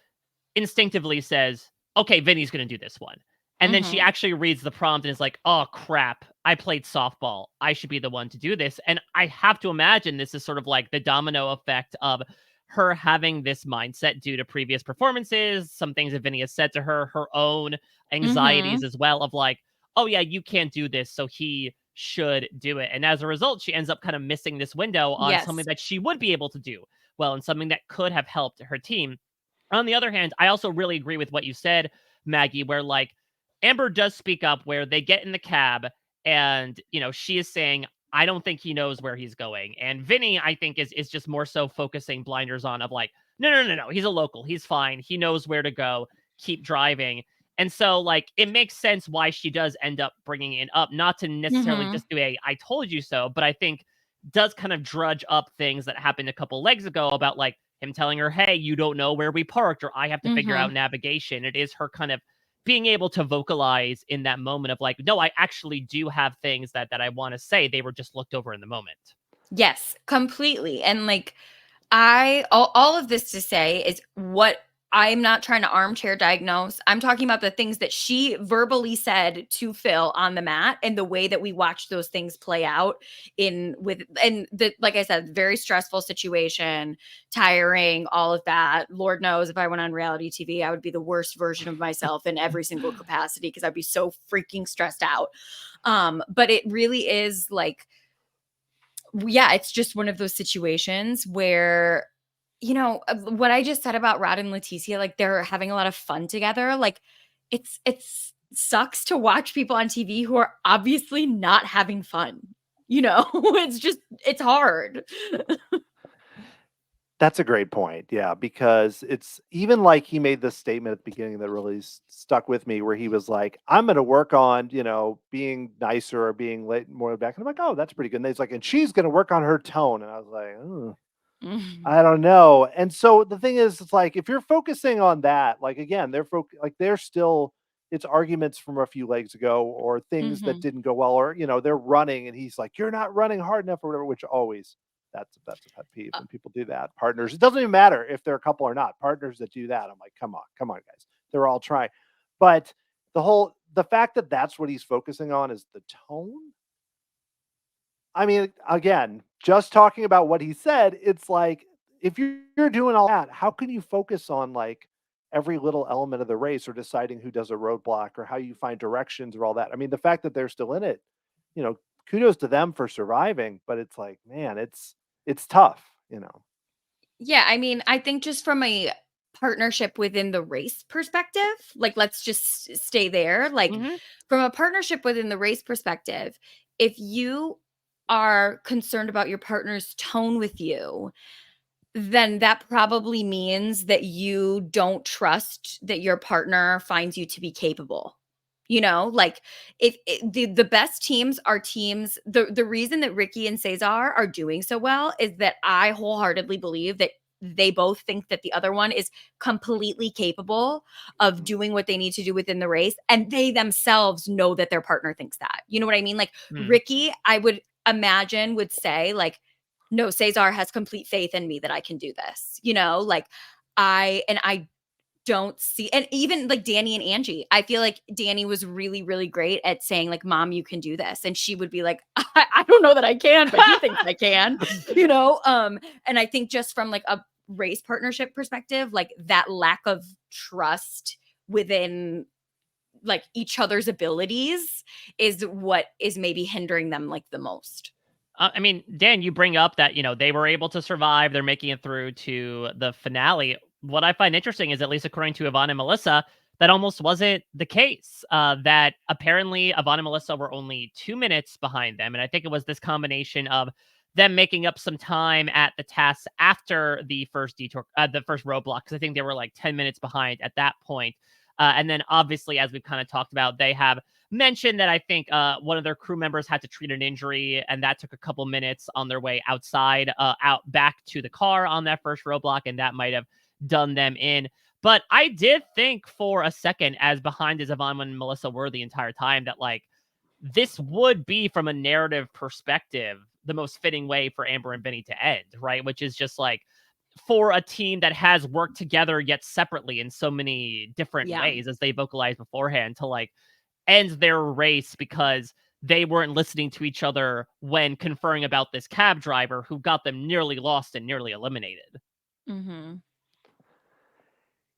instinctively says, okay, Vinny's going to do this one. And then she actually reads the prompt and is like, oh, crap, I played softball. I should be the one to do this. And I have to imagine this is sort of like the domino effect of her having this mindset due to previous performances, some things that Vinny has said to her, her own anxieties as well of like, oh, yeah, you can't do this, so he should do it. And as a result, she ends up kind of missing this window on something that she would be able to do well and something that could have helped her team. On the other hand, I also really agree with what you said, Maggie, where like Amber does speak up where they get in the cab and, she is saying, I don't think he knows where he's going. And Vinny, I think, is just more so focusing blinders on of like, no. He's a local. He's fine. He knows where to go. Keep driving. And so like, it makes sense why she does end up bringing it up, not to necessarily just do a, I told you so, but I think does kind of drudge up things that happened a couple legs ago about like him telling her, hey, you don't know where we parked, or I have to figure out navigation. It is her kind of being able to vocalize in that moment of like, no, I actually do have things that I want to say. They were just looked over in the moment. Yes, completely. And like, all of this to say is what I'm not trying to armchair diagnose. I'm talking about the things that she verbally said to Phil on the mat and the way that we watched those things play out like I said, very stressful situation, tiring, all of that. Lord knows if I went on reality TV, I would be the worst version of myself in every single capacity because I'd be so freaking stressed out. But it really is like, yeah, it's just one of those situations where, what I just said about Rod and Leticia, like they're having a lot of fun together. Like it's sucks to watch people on TV who are obviously not having fun. It's hard. That's a great point. Yeah, because it's even like he made this statement at the beginning that really stuck with me where he was like, I'm going to work on, being nicer or being late more back. And I'm like, oh, that's pretty good. And he's like, and she's going to work on her tone. And I was like, oh, I don't know. And so the thing is, it's like, if you're focusing on that, like, again, they're still, it's arguments from a few legs ago or things that didn't go well, or, they're running and he's like, you're not running hard enough or whatever, which always, that's a pet peeve when people do that. Partners, it doesn't even matter if they're a couple or not. Partners that do that, I'm like, come on, guys. They're all trying. But the fact that that's what he's focusing on is the tone. I mean, again, just talking about what he said, it's like if you're doing all that, how can you focus on like every little element of the race or deciding who does a roadblock or how you find directions or all that? I mean, the fact that they're still in it, you know, kudos to them for surviving, but it's like, man, it's tough, you know. Yeah, I mean, I think just from a partnership within the race perspective, like let's just stay there. Like Mhm. from a partnership within the race perspective, if you are concerned about your partner's tone with you, then that probably means that you don't trust that your partner finds you to be capable. Like if the best teams are teams, the reason that Ricky and Cesar are doing so well is that I wholeheartedly believe that they both think that the other one is completely capable of Mhm. doing what they need to do within the race, and they themselves know that their partner thinks that. You know what I mean? Like Mm. Ricky, I would imagine would say like, no, Cesar has complete faith in me that I can do this. Like I don't see, and even like Danny and Angie, I feel like Danny was really, really great at saying like, Mom, you can do this. And she would be like, I don't know that I can, but he thinks I can, and I think just from like a race partnership perspective, like that lack of trust within like each other's abilities is what is maybe hindering them like the most. I mean, Dan, you bring up that, they were able to survive. They're making it through to the finale. What I find interesting is, at least according to Yvonne and Melissa, that almost wasn't the case. That apparently Yvonne and Melissa were only 2 minutes behind them. And I think it was this combination of them making up some time at the tasks after the first detour, the first roadblock, because I think they were like 10 minutes behind at that point. And then obviously, as we've kind of talked about, they have mentioned that I think one of their crew members had to treat an injury, and that took a couple minutes on their way outside, out back to the car on that first roadblock, and that might have done them in. But I did think for a second, as behind as Yvonne and Melissa were the entire time, that like this would be, from a narrative perspective, the most fitting way for Amber and Vinny to end, right? Which is just like, for a team that has worked together yet separately in so many different Yeah. ways, as they vocalized beforehand, to like end their race because they weren't listening to each other when conferring about this cab driver who got them nearly lost and nearly eliminated. Mm-hmm.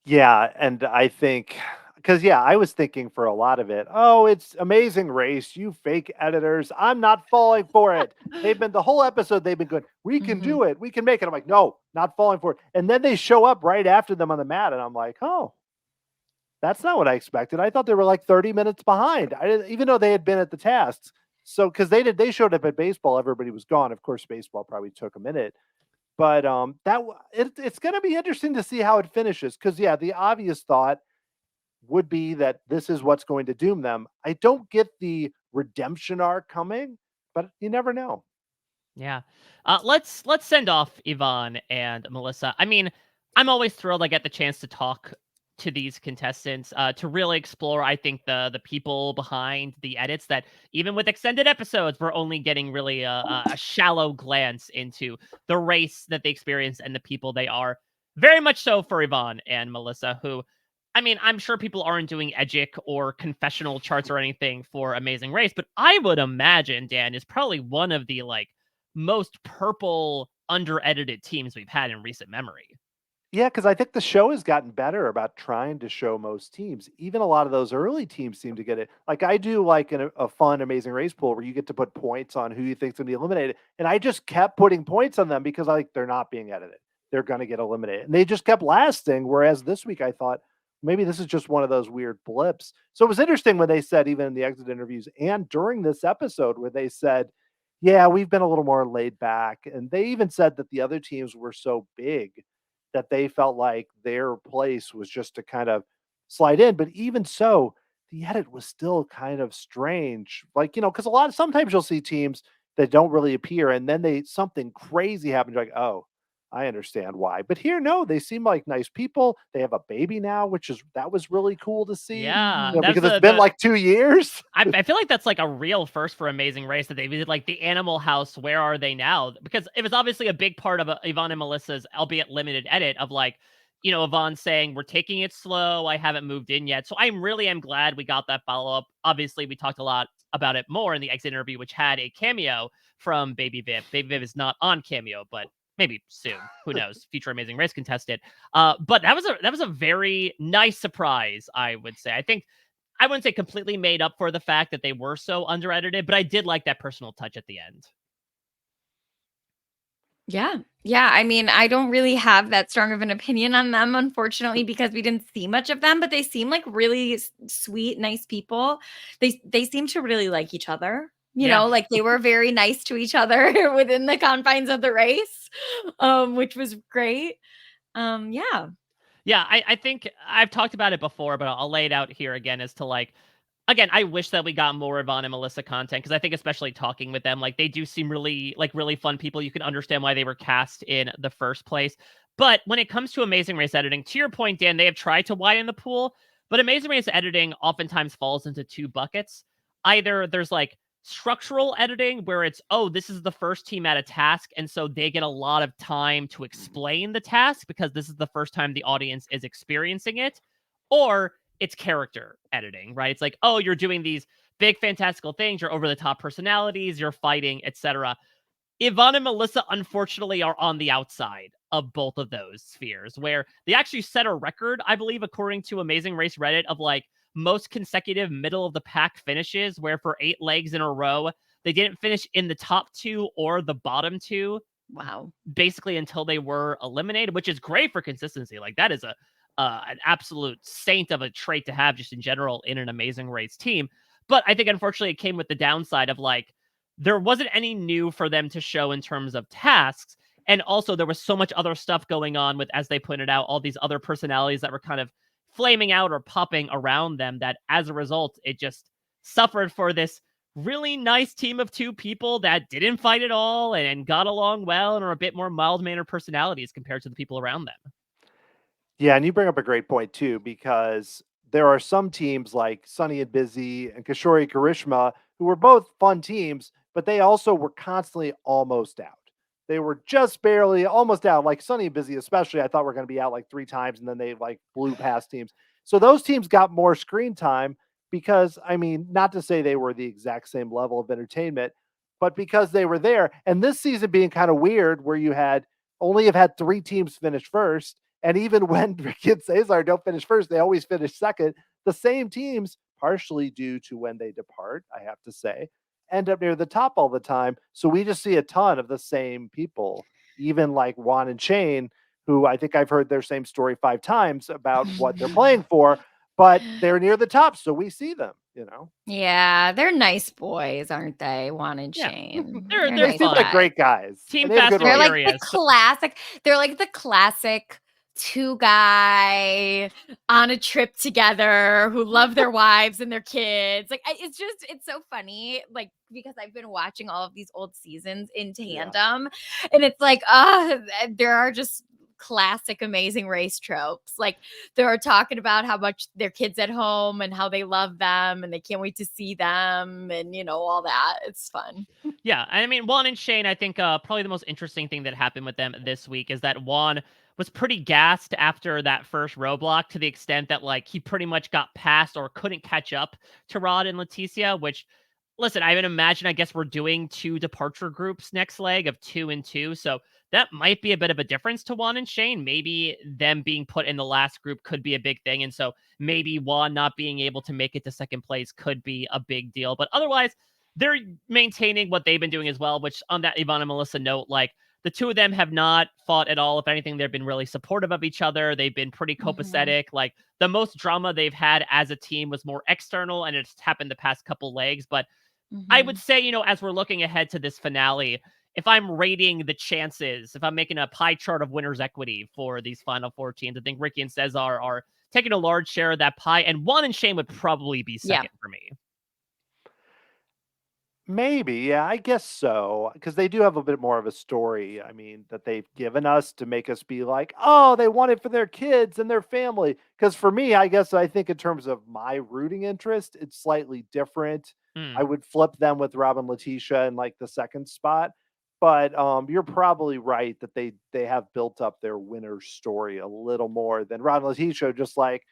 Yeah, and I think because yeah, I was thinking for a lot of it, oh, it's Amazing Race, you fake editors. I'm not falling for it. They've been the whole episode, they've been good. We can Mm-hmm. do it. We can make it. I'm like, no, not falling for it. And then they show up right after them on the mat, and I'm like, oh, that's not what I expected. I thought they were like 30 minutes behind. I didn't, even though they had been at the tasks. So because they showed up at baseball, everybody was gone. Of course, baseball probably took a minute. But it's going to be interesting to see how it finishes. Because yeah, the obvious thought would be that this is what's going to doom them. I don't get the redemption arc coming, but you never know. Yeah. Let's send off Yvonne and Melissa. I mean, I'm always thrilled I get the chance to talk to these contestants, to really explore, I think, the people behind the edits that, even with extended episodes, we're only getting really a shallow glance into the race that they experience and the people they are. Very much so for Yvonne and Melissa, who, I mean, I'm sure people aren't doing Edgic or confessional charts or anything for Amazing Race, but I would imagine, Dan, is probably one of the like most purple under-edited teams we've had in recent memory. Yeah, because I think the show has gotten better about trying to show most teams. Even a lot of those early teams seem to get it. Like I do, like in a fun Amazing Race pool where you get to put points on who you think's going to be eliminated, and I just kept putting points on them because like they're not being edited. They're going to get eliminated, and they just kept lasting. Whereas this week, I thought maybe this is just one of those weird blips. So it was interesting when they said, even in the exit interviews and during this episode, where they said, "Yeah, we've been a little more laid back," and they even said that the other teams were so big that they felt like their place was just to kind of slide in. But even so, the edit was still kind of strange. Like, because sometimes you'll see teams that don't really appear and then something crazy happens. You're like, oh, I understand why. But here, no, they seem like nice people. They have a baby now, that was really cool to see, Yeah, Mm-hmm. that's because it's been like 2 years. I feel like that's like a real first for Amazing Race, that they did like the Animal House. Where are they now? Because it was obviously a big part of Yvonne and Melissa's, albeit limited, edit of like Yvonne saying, we're taking it slow. I haven't moved in yet. So I really am glad we got that follow-up. Obviously, we talked a lot about it more in the exit interview, which had a cameo from Baby Viv. Baby Viv is not on Cameo, but maybe soon. Who knows? Future Amazing Race contestant. But that was a very nice surprise, I would say. I think I wouldn't say completely made up for the fact that they were so under-edited, but I did like that personal touch at the end. Yeah. Yeah. I mean, I don't really have that strong of an opinion on them, unfortunately, because we didn't see much of them, but they seem like really sweet, nice people. They seem to really like each other. Like they were very nice to each other within the confines of the race, which was great. Yeah. Yeah, I think I've talked about it before, but I'll lay it out here again as to again, I wish that we got more Yvonne and Melissa content, because I think especially talking with them, they do seem really fun people. You can understand why they were cast in the first place. But when it comes to Amazing Race editing, to your point, Dan, they have tried to widen the pool, but Amazing Race editing oftentimes falls into two buckets. Either there's structural editing where it's, oh, this is the first team at a task, and so they get a lot of time to explain the task because this is the first time the audience is experiencing it, or it's character editing, right? It's like, oh, you're doing these big fantastical things, you're over the top personalities, you're fighting, etc. Yvonne and Melissa, unfortunately, are on the outside of both of those spheres, where they actually set a record, I believe, according to Amazing Race Reddit, of most consecutive middle of the pack finishes, where for 8 legs in a row, they didn't finish in the top 2 or the bottom 2. Wow. Basically until they were eliminated, which is great for consistency. That is an absolute saint of a trait to have just in general in an Amazing Race team. But I think unfortunately it came with the downside of there wasn't any new for them to show in terms of tasks. And also there was so much other stuff going on with, as they pointed out, all these other personalities that were kind of flaming out or popping around them, that as a result, it just suffered for this really nice team of 2 people that didn't fight at all and got along well and are a bit more mild-mannered personalities compared to the people around them. Yeah, and you bring up a great point too, because there are some teams like Sunny and Busy and Kishori Karishma who were both fun teams, but they also were constantly almost out. They were just barely almost out. Like Sunny and Busy, especially, I thought were going to be out 3 times, and then they blew past teams. So those teams got more screen time because, I mean, not to say they were the exact same level of entertainment, but because they were there. And this season being kind of weird, where you had only have had 3 teams finish first. And even when Ricky and Cesar don't finish first, they always finish second. The same teams, partially due to when they depart, I have to say, end up near the top all the time. So we just see a ton of the same people, even like Juan and Shane, who I think I've heard their same story 5 times about what they're playing for, but they're near the top. So we see them, Yeah, they're nice boys, aren't they? Juan and Yeah. Shane. They're They nice seem like guys. great guys. Team and they have Fast good and They're relationships. Furious. they're like the classic 2 guy on a trip together who love their wives and their kids. It's so funny, because I've been watching all of these old seasons in tandem, and it's there are just classic Amazing Race tropes. They're talking about how much their kids at home and how they love them and they can't wait to see them, and all that. It's fun. Yeah, I mean, Juan and Shane, I think probably the most interesting thing that happened with them this week is that Juan was pretty gassed after that first roadblock, to the extent that he pretty much got past or couldn't catch up to Rod and Leticia, which, listen, I would imagine, I guess we're doing 2 departure groups next leg of 2 and 2. So that might be a bit of a difference to Juan and Shane. Maybe them being put in the last group could be a big thing. And so maybe Juan not being able to make it to second place could be a big deal. But otherwise, they're maintaining what they've been doing as well, which on that Yvonne and Melissa note, the 2 of them have not fought at all. If anything, they've been really supportive of each other. They've been pretty copacetic. The most drama they've had as a team was more external, and it's happened the past couple legs. But I would say, as we're looking ahead to this finale, if I'm rating the chances, if I'm making a pie chart of winner's equity for these final 4 teams, I think Ricky and Cesar are taking a large share of that pie, and Juan and Shane would probably be second for me. Maybe, yeah, I guess so. Because they do have a bit more of a story, I mean, that they've given us to make us be like, oh, they want it for their kids and their family. Because for me, I guess I think in terms of my rooting interest, it's slightly different. I would flip them with Rob and Leticia in the second spot. but you're probably right that they have built up their winner story a little more than Ron Letitia. Just like,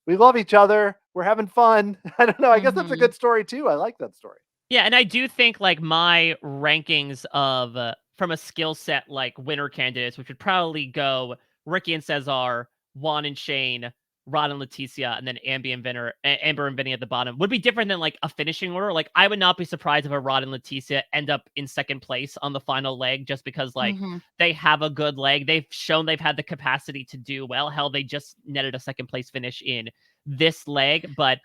we love each other, we're having fun. I don't know. I guess that's a good story too. I like that story. Yeah, and I do think like my rankings of from a skill set like winner candidates, which would probably go Ricky and Cesar, Juan and Shane, Rod and Leticia, and then Amber and Vinny at the bottom, would be different than like a finishing order. Like I would not be surprised if a Rod and Leticia end up in second place on the final leg, just because like they have a good leg. They've shown they've had the capacity to do well. Hell, they just netted a second place finish in this leg, but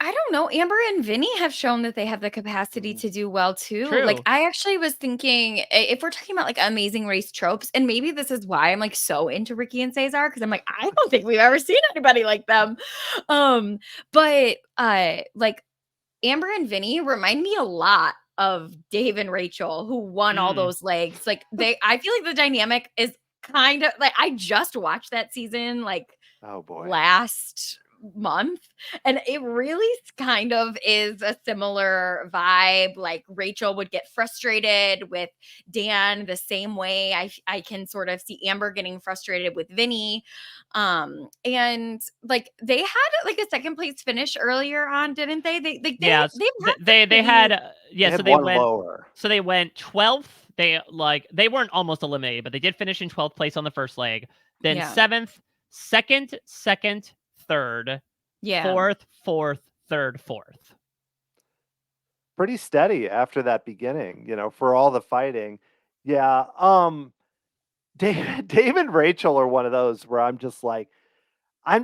I don't know. Amber and Vinny have shown that they have the capacity to do well too. True. Like I actually was thinking, if we're talking about like Amazing Race tropes, and maybe this is why I'm like so into Ricky and Cesar, because I'm like, I don't think we've ever seen anybody like them. But like Amber and Vinny remind me a lot of Dave and Rachel, who won all those legs. Like I feel like the dynamic is kind of like, I just watched that season like last month, and it really kind of is a similar vibe. Like Rachel would get frustrated with Dan the same way I can sort of see Amber getting frustrated with Vinny. And like they had like a second place finish earlier on, didn't they? They had so they went lower. So they went 12th. They weren't almost eliminated, but they did finish in 12th place on the first leg. Then 7th, second, third, fourth, 3rd, 4th. Pretty steady after that beginning, for all the fighting. Yeah. Dave and Rachel are one of those where I'm just like, I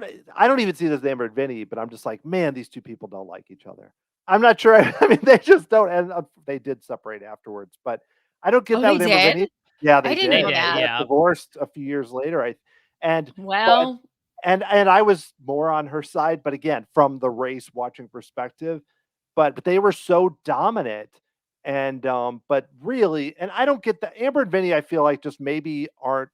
don't even see this as Amber and Vinny, but I'm just like, man, these two people don't like each other. I'm not sure. I mean, they just don't. And they did separate afterwards, but I don't get that with Amber and Vinny. Yeah, they did. They got divorced a few years later. And I was more on her side, but again, from the race watching perspective, but they were so dominant. And but really, and I don't get that. Amber and Vinny, I feel like just maybe aren't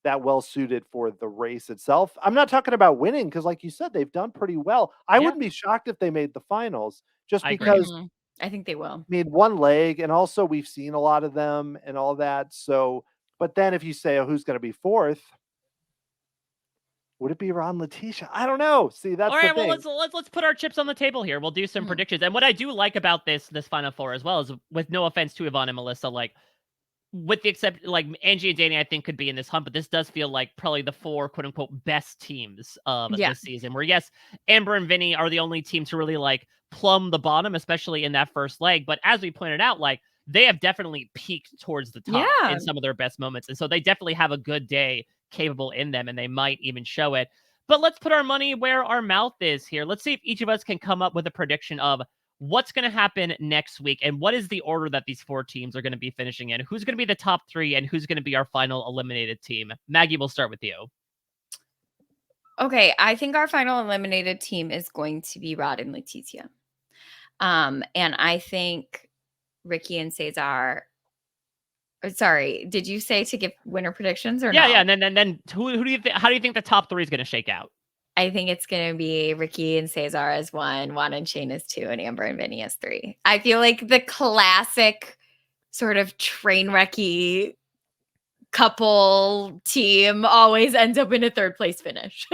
that well suited for the race itself. I'm not talking about winning, because like you said, they've done pretty well. I wouldn't be shocked if they made the finals, just because I think they will. I mean, one leg, and also we've seen a lot of them and all that. So, but then if you say, who's going to be fourth? Would it be Ron Letitia? I don't know. See, that's all right. The thing. Well, let's put our chips on the table here. We'll do some predictions. And what I do like about this Final Four as well is, with no offense to Yvonne and Melissa, like with the exception, like Angie and Danny, I think could be in this hunt, but this does feel like probably the 4 quote unquote best teams of this season. Where yes, Amber and Vinny are the only teams to really like plumb the bottom, especially in that first leg. But as we pointed out, like they have definitely peaked towards the top in some of their best moments, and so they definitely have a good day capable in them, and they might even show it. But let's put our money where our mouth is here. Let's see if each of us can come up with a prediction of what's going to happen next week, and what is the order that these 4 teams are going to be finishing in. Who's going to be the top 3, and who's going to be our final eliminated team? Maggie, we'll start with you. Okay, I think our final eliminated team is going to be Rod and Leticia. And I think Ricky and Cesar. Sorry, did you say to give winner predictions or no? Yeah, and then who do you how do you think the top 3 is going to shake out? I think it's going to be Ricky and Cesar as 1, Juan and Shane as 2, and Amber and Vinny as 3. I feel like the classic sort of train wrecky couple team always ends up in a 3rd place finish.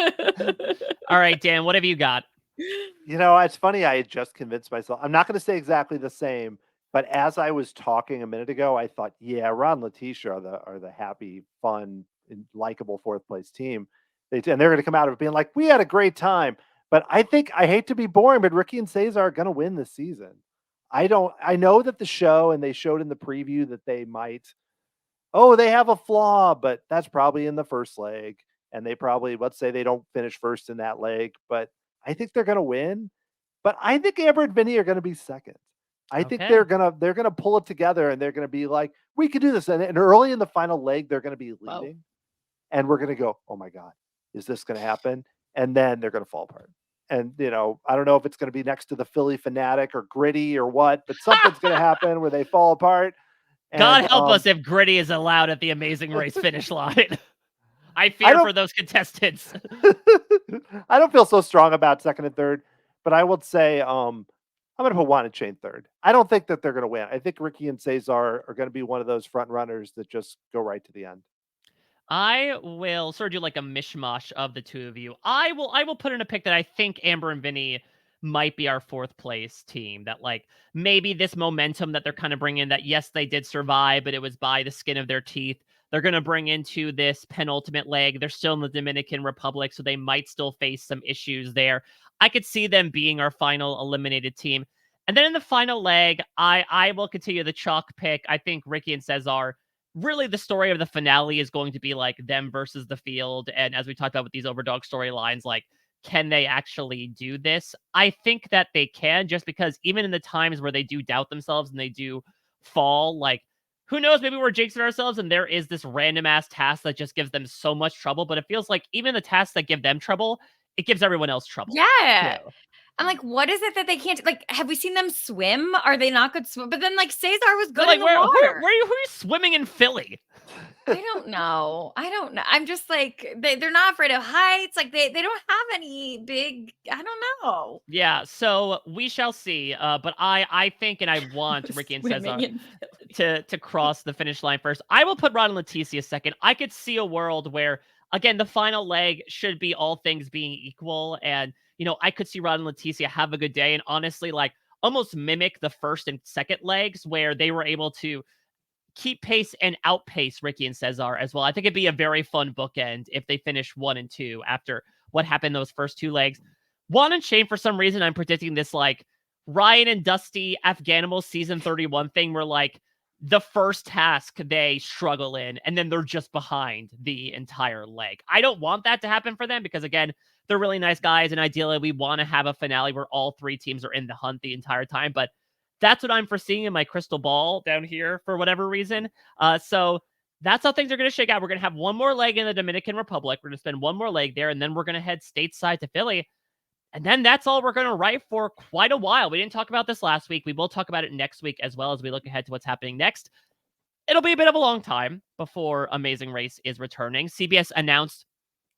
All right, Dan, what have you got? It's funny. I had just convinced myself. I'm not going to say exactly the same, but as I was talking a minute ago, I thought, Ron and Letitia are the happy, fun, and likable 4th place team. And they're going to come out of it being like, we had a great time. But I think, I hate to be boring, but Ricky and Cesar are going to win this season. I know that the show, and they showed in the preview that they might, they have a flaw, but that's probably in the first leg. And they probably, let's say they don't finish first in that leg, but I think they're going to win. But I think Amber and Vinny are going to be second. I think they're gonna pull it together, and they're gonna be like, we could do this. And early in the final leg, they're gonna be leading, and we're gonna go, oh my God, is this gonna happen? And then they're gonna fall apart. And I don't know if it's gonna be next to the Philly Fanatic or Gritty or what, but something's gonna happen where they fall apart. And, God help us if Gritty is allowed at the Amazing Race finish line. I fear for those contestants. I don't feel so strong about second and third, but I would say I'm going to put Juan and Shane third. I don't think that they're going to win. I think Ricky and Cesar are going to be one of those front runners that just go right to the end. I will sort of do like a mishmash of the two of you. I will put in a pick that I think Amber and Vinny might be our fourth place team. That like maybe this momentum that they're kind of bringing, that yes, they did survive, but it was by the skin of their teeth. They're going to bring into this penultimate leg. They're still in the Dominican Republic, so they might still face some issues there. I could see them being our final eliminated team. And then in the final leg, I will continue the chalk pick. I think Ricky and Cesar, really the story of the finale is going to be like them versus the field. And as we talked about with these overdog storylines, like, can they actually do this? I think that they can, just because even in the times where they do doubt themselves and they do fall, like, who knows, maybe we're jinxing ourselves and there is this random ass task that just gives them so much trouble. But it feels like even the tasks that give them trouble, it gives everyone else trouble. Yeah. Too. I'm like, what is it that they can't like? Have we seen them swim? Are they not good swim? But then like Cesar was good Like, in the where water. who are you swimming in Philly? I don't know. I'm just like they're not afraid of heights. Like they don't have any big. I don't know. Yeah, so we shall see. But I think and I want Ricky and Swimming Cesar in Philly. to cross the finish line first. I will put Rod and Leticia second. I could see a world where, again, the final leg should be all things being equal, and I could see Rod and Leticia have a good day, and honestly, like, almost mimic the first and second legs where they were able to keep pace and outpace Ricky and Cesar as well. I think it'd be a very fun bookend if they finish 1 and 2 after what happened those first two legs. Juan and Shane, for some reason, I'm predicting this like Ryan and Dusty Afghanimal season 31 thing where like the first task they struggle in and then they're just behind the entire leg. I don't want that to happen for them because, again, they're really nice guys, and ideally we want to have a finale where all three teams are in the hunt the entire time. But that's what I'm foreseeing in my crystal ball down here for whatever reason. So that's how things are going to shake out. We're going to have one more leg in the Dominican Republic. We're going to spend one more leg there, and then we're going to head stateside to Philly. And then that's all we're going to write for quite a while. We didn't talk about this last week. We will talk about it next week as well as we look ahead to what's happening next. It'll be a bit of a long time before Amazing Race is returning. CBS announced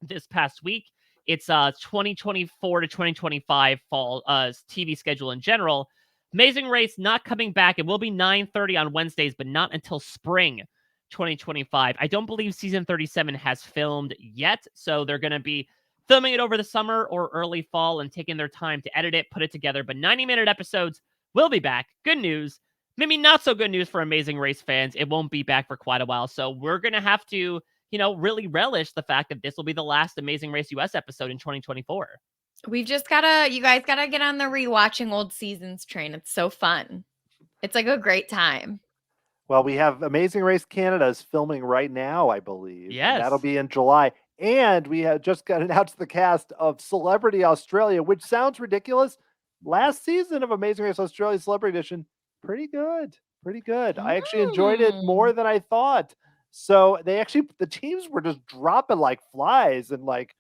this past week it's 2024 to 2025 fall TV schedule in general. Amazing Race not coming back. It will be 9:30 on Wednesdays, but not until spring 2025. I don't believe season 37 has filmed yet, so they're going to be filming it over the summer or early fall and taking their time to edit it, put it together. But 90-minute episodes will be back. Good news. Maybe not so good news for Amazing Race fans. It won't be back for quite a while, so we're going to have to, really relish the fact that this will be the last Amazing Race US episode in 2024. You guys gotta get on the rewatching old seasons train. It's so fun. It's like a great time. Well, we have Amazing Race Canada is filming right now, I believe. Yes. And that'll be in July. And we have just got announced the cast of Celebrity Australia, which sounds ridiculous. Last season of Amazing Race Australia Celebrity Edition, pretty good. Pretty good. I actually enjoyed it more than I thought. So the teams were just dropping like flies and like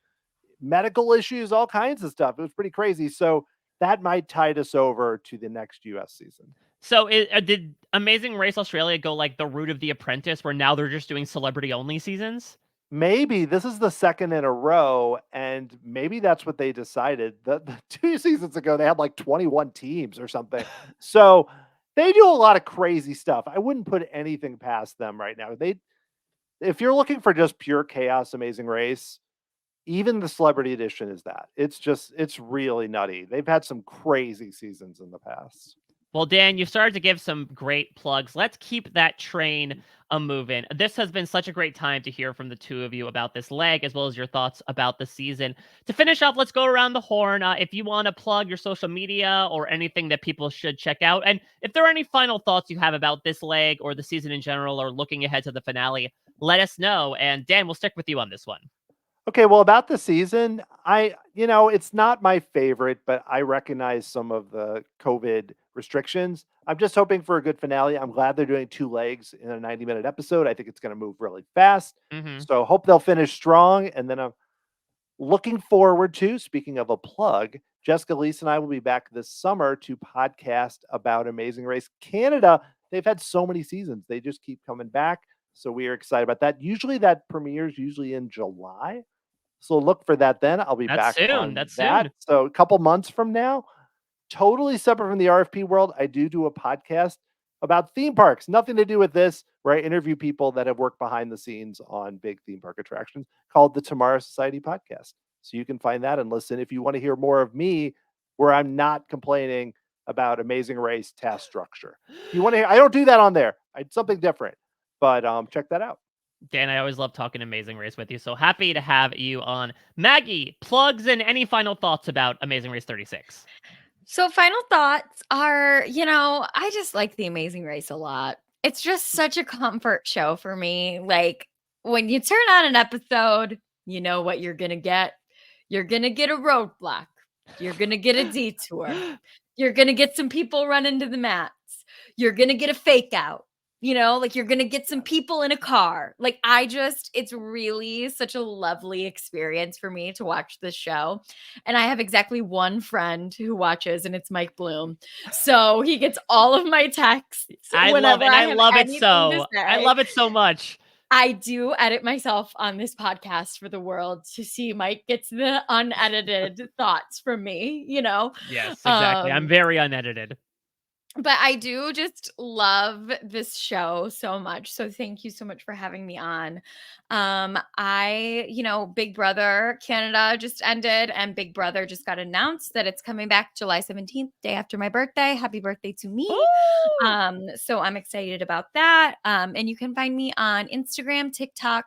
medical issues, all kinds of stuff. It was pretty crazy. So that might tide us over to the next US season. So did Amazing Race Australia go like the route of The Apprentice, where now they're just doing celebrity-only seasons? Maybe this is the second in a row, and maybe that's what they decided. The 2 seasons ago, they had like 21 teams or something. So they do a lot of crazy stuff. I wouldn't put anything past them right now. If you're looking for just pure chaos, Amazing Race, even the Celebrity Edition is that. It's really nutty. They've had some crazy seasons in the past. Well, Dan, you've started to give some great plugs. Let's keep that train a-moving. This has been such a great time to hear from the two of you about this leg, as well as your thoughts about the season. To finish off, let's go around the horn. If you want to plug your social media or anything that people should check out, and if there are any final thoughts you have about this leg or the season in general or looking ahead to the finale, let us know. And Dan, we'll stick with you on this one. Okay, well, about the season, it's not my favorite, but I recognize some of the COVID restrictions. I'm just hoping for a good finale. I'm glad they're doing 2 legs in a 90-minute episode. I think it's going to move really fast. So hope they'll finish strong. And then I'm looking forward to, speaking of a plug, Jessica Liese and I will be back this summer to podcast about Amazing Race Canada. They've had so many seasons. They just keep coming back. So we are excited about that. Usually that premieres in July. So look for that then. I'll be back on That's that. soon. So a couple months from now. totally separate from the RFP world, I do a podcast about theme parks. Nothing to do with this, where I interview people that have worked behind the scenes on big theme park attractions, called the Tomorrow Society Podcast. So you can find that and listen if you want to hear more of me, where I'm not complaining about Amazing Race task structure. If you want to hear, I don't do that on there. I something different. But check that out. Dan, I always love talking Amazing Race with you, so happy to have you on. Maggie, plugs and any final thoughts about Amazing Race 36? So final thoughts are, I just like The Amazing Race a lot. It's just such a comfort show for me. Like when you turn on an episode, you know what you're going to get. You're going to get a roadblock. You're going to get a detour. You're going to get some people running to the mats. You're going to get a fake out. Like you're going to get some people in a car. Like it's really such a lovely experience for me to watch this show. And I have exactly one friend who watches, and it's Mike Bloom. So he gets all of my texts. I love it so much. I do edit myself on this podcast for the world to see Mike gets the unedited thoughts from me, Yes, exactly. I'm very unedited. But I do just love this show so much. So thank you so much for having me on. Big Brother Canada just ended, and Big Brother just got announced that it's coming back July 17th, day after my birthday. Happy birthday to me. So I'm excited about that. And you can find me on Instagram, TikTok,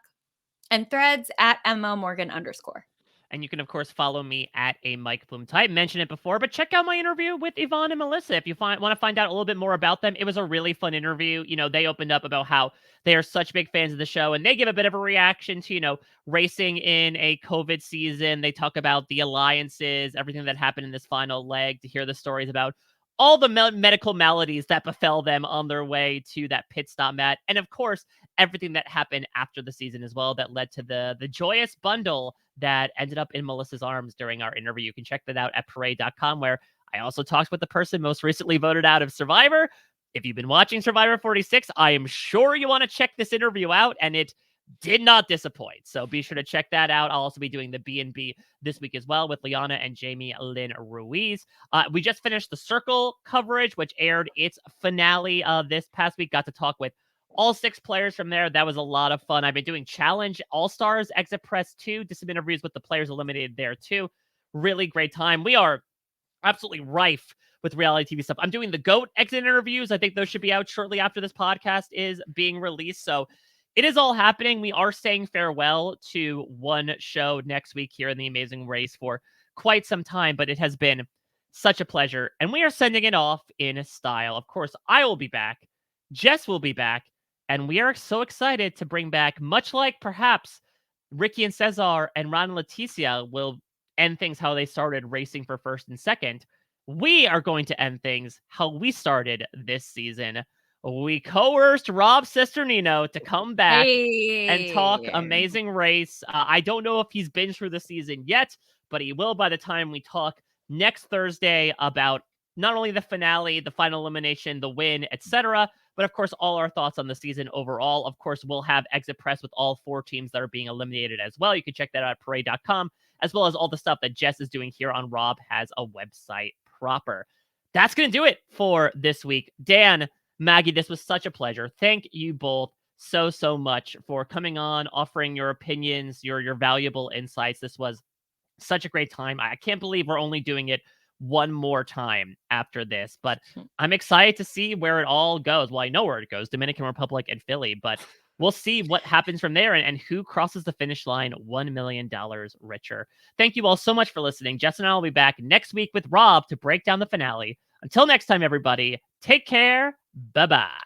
and Threads at @MLMorgan_. And you can, of course, follow me at a Mike Bloom type. Mentioned it before, but check out my interview with Yvonne and Melissa if you want to find out a little bit more about them. It was a really fun interview. They opened up about how they are such big fans of the show, and they give a bit of a reaction to, racing in a COVID season. They talk about the alliances, everything that happened in this final leg, to hear the stories about all the medical maladies that befell them on their way to that pit stop, Matt. And of course, everything that happened after the season as well that led to the joyous bundle that ended up in Melissa's arms during our interview. You can check that out at parade.com, where I also talked with the person most recently voted out of Survivor. If you've been watching Survivor 46, I am sure you want to check this interview out, and it did not disappoint. So be sure to check that out. I'll also be doing the B&B this week as well with Liana and Jamie Lynn Ruiz. We just finished the Circle coverage, which aired its finale this past week. Got to talk with all 6 players from there. That was a lot of fun. I've been doing Challenge All-Stars Exit Press 2. Did some interviews with the players eliminated there too. Really great time. We are absolutely rife with reality TV stuff. I'm doing the GOAT exit interviews. I think those should be out shortly after this podcast is being released. So it is all happening. We are saying farewell to one show next week here in The Amazing Race for quite some time, but it has been such a pleasure. And we are sending it off in style. Of course, I will be back. Jess will be back. And we are so excited to bring back, much like perhaps Ricky and Cesar and Ron and Leticia will end things how they started racing for first and second. We are going to end things how we started this season. We coerced Rob Cesternino to come back and talk Amazing Race. I don't know if he's been through the season yet, but he will by the time we talk next Thursday about not only the finale, the final elimination, the win, etc., but of course, all our thoughts on the season overall. Of course, we'll have Exit Press with all 4 teams that are being eliminated as well. You can check that out at parade.com, as well as all the stuff that Jess is doing here on Rob Has a Website proper. That's going to do it for this week. Dan, Maggie, this was such a pleasure. Thank you both so much for coming on, offering your opinions, your valuable insights. This was such a great time. I can't believe we're only doing it one more time after this, but I'm excited to see where it all goes. Well, I know where it goes, Dominican Republic and Philly, but we'll see what happens from there and who crosses the finish line $1 million richer. Thank you all so much for listening. Jess and I will be back next week with Rob to break down the finale. Until next time, everybody, take care. Bye-bye.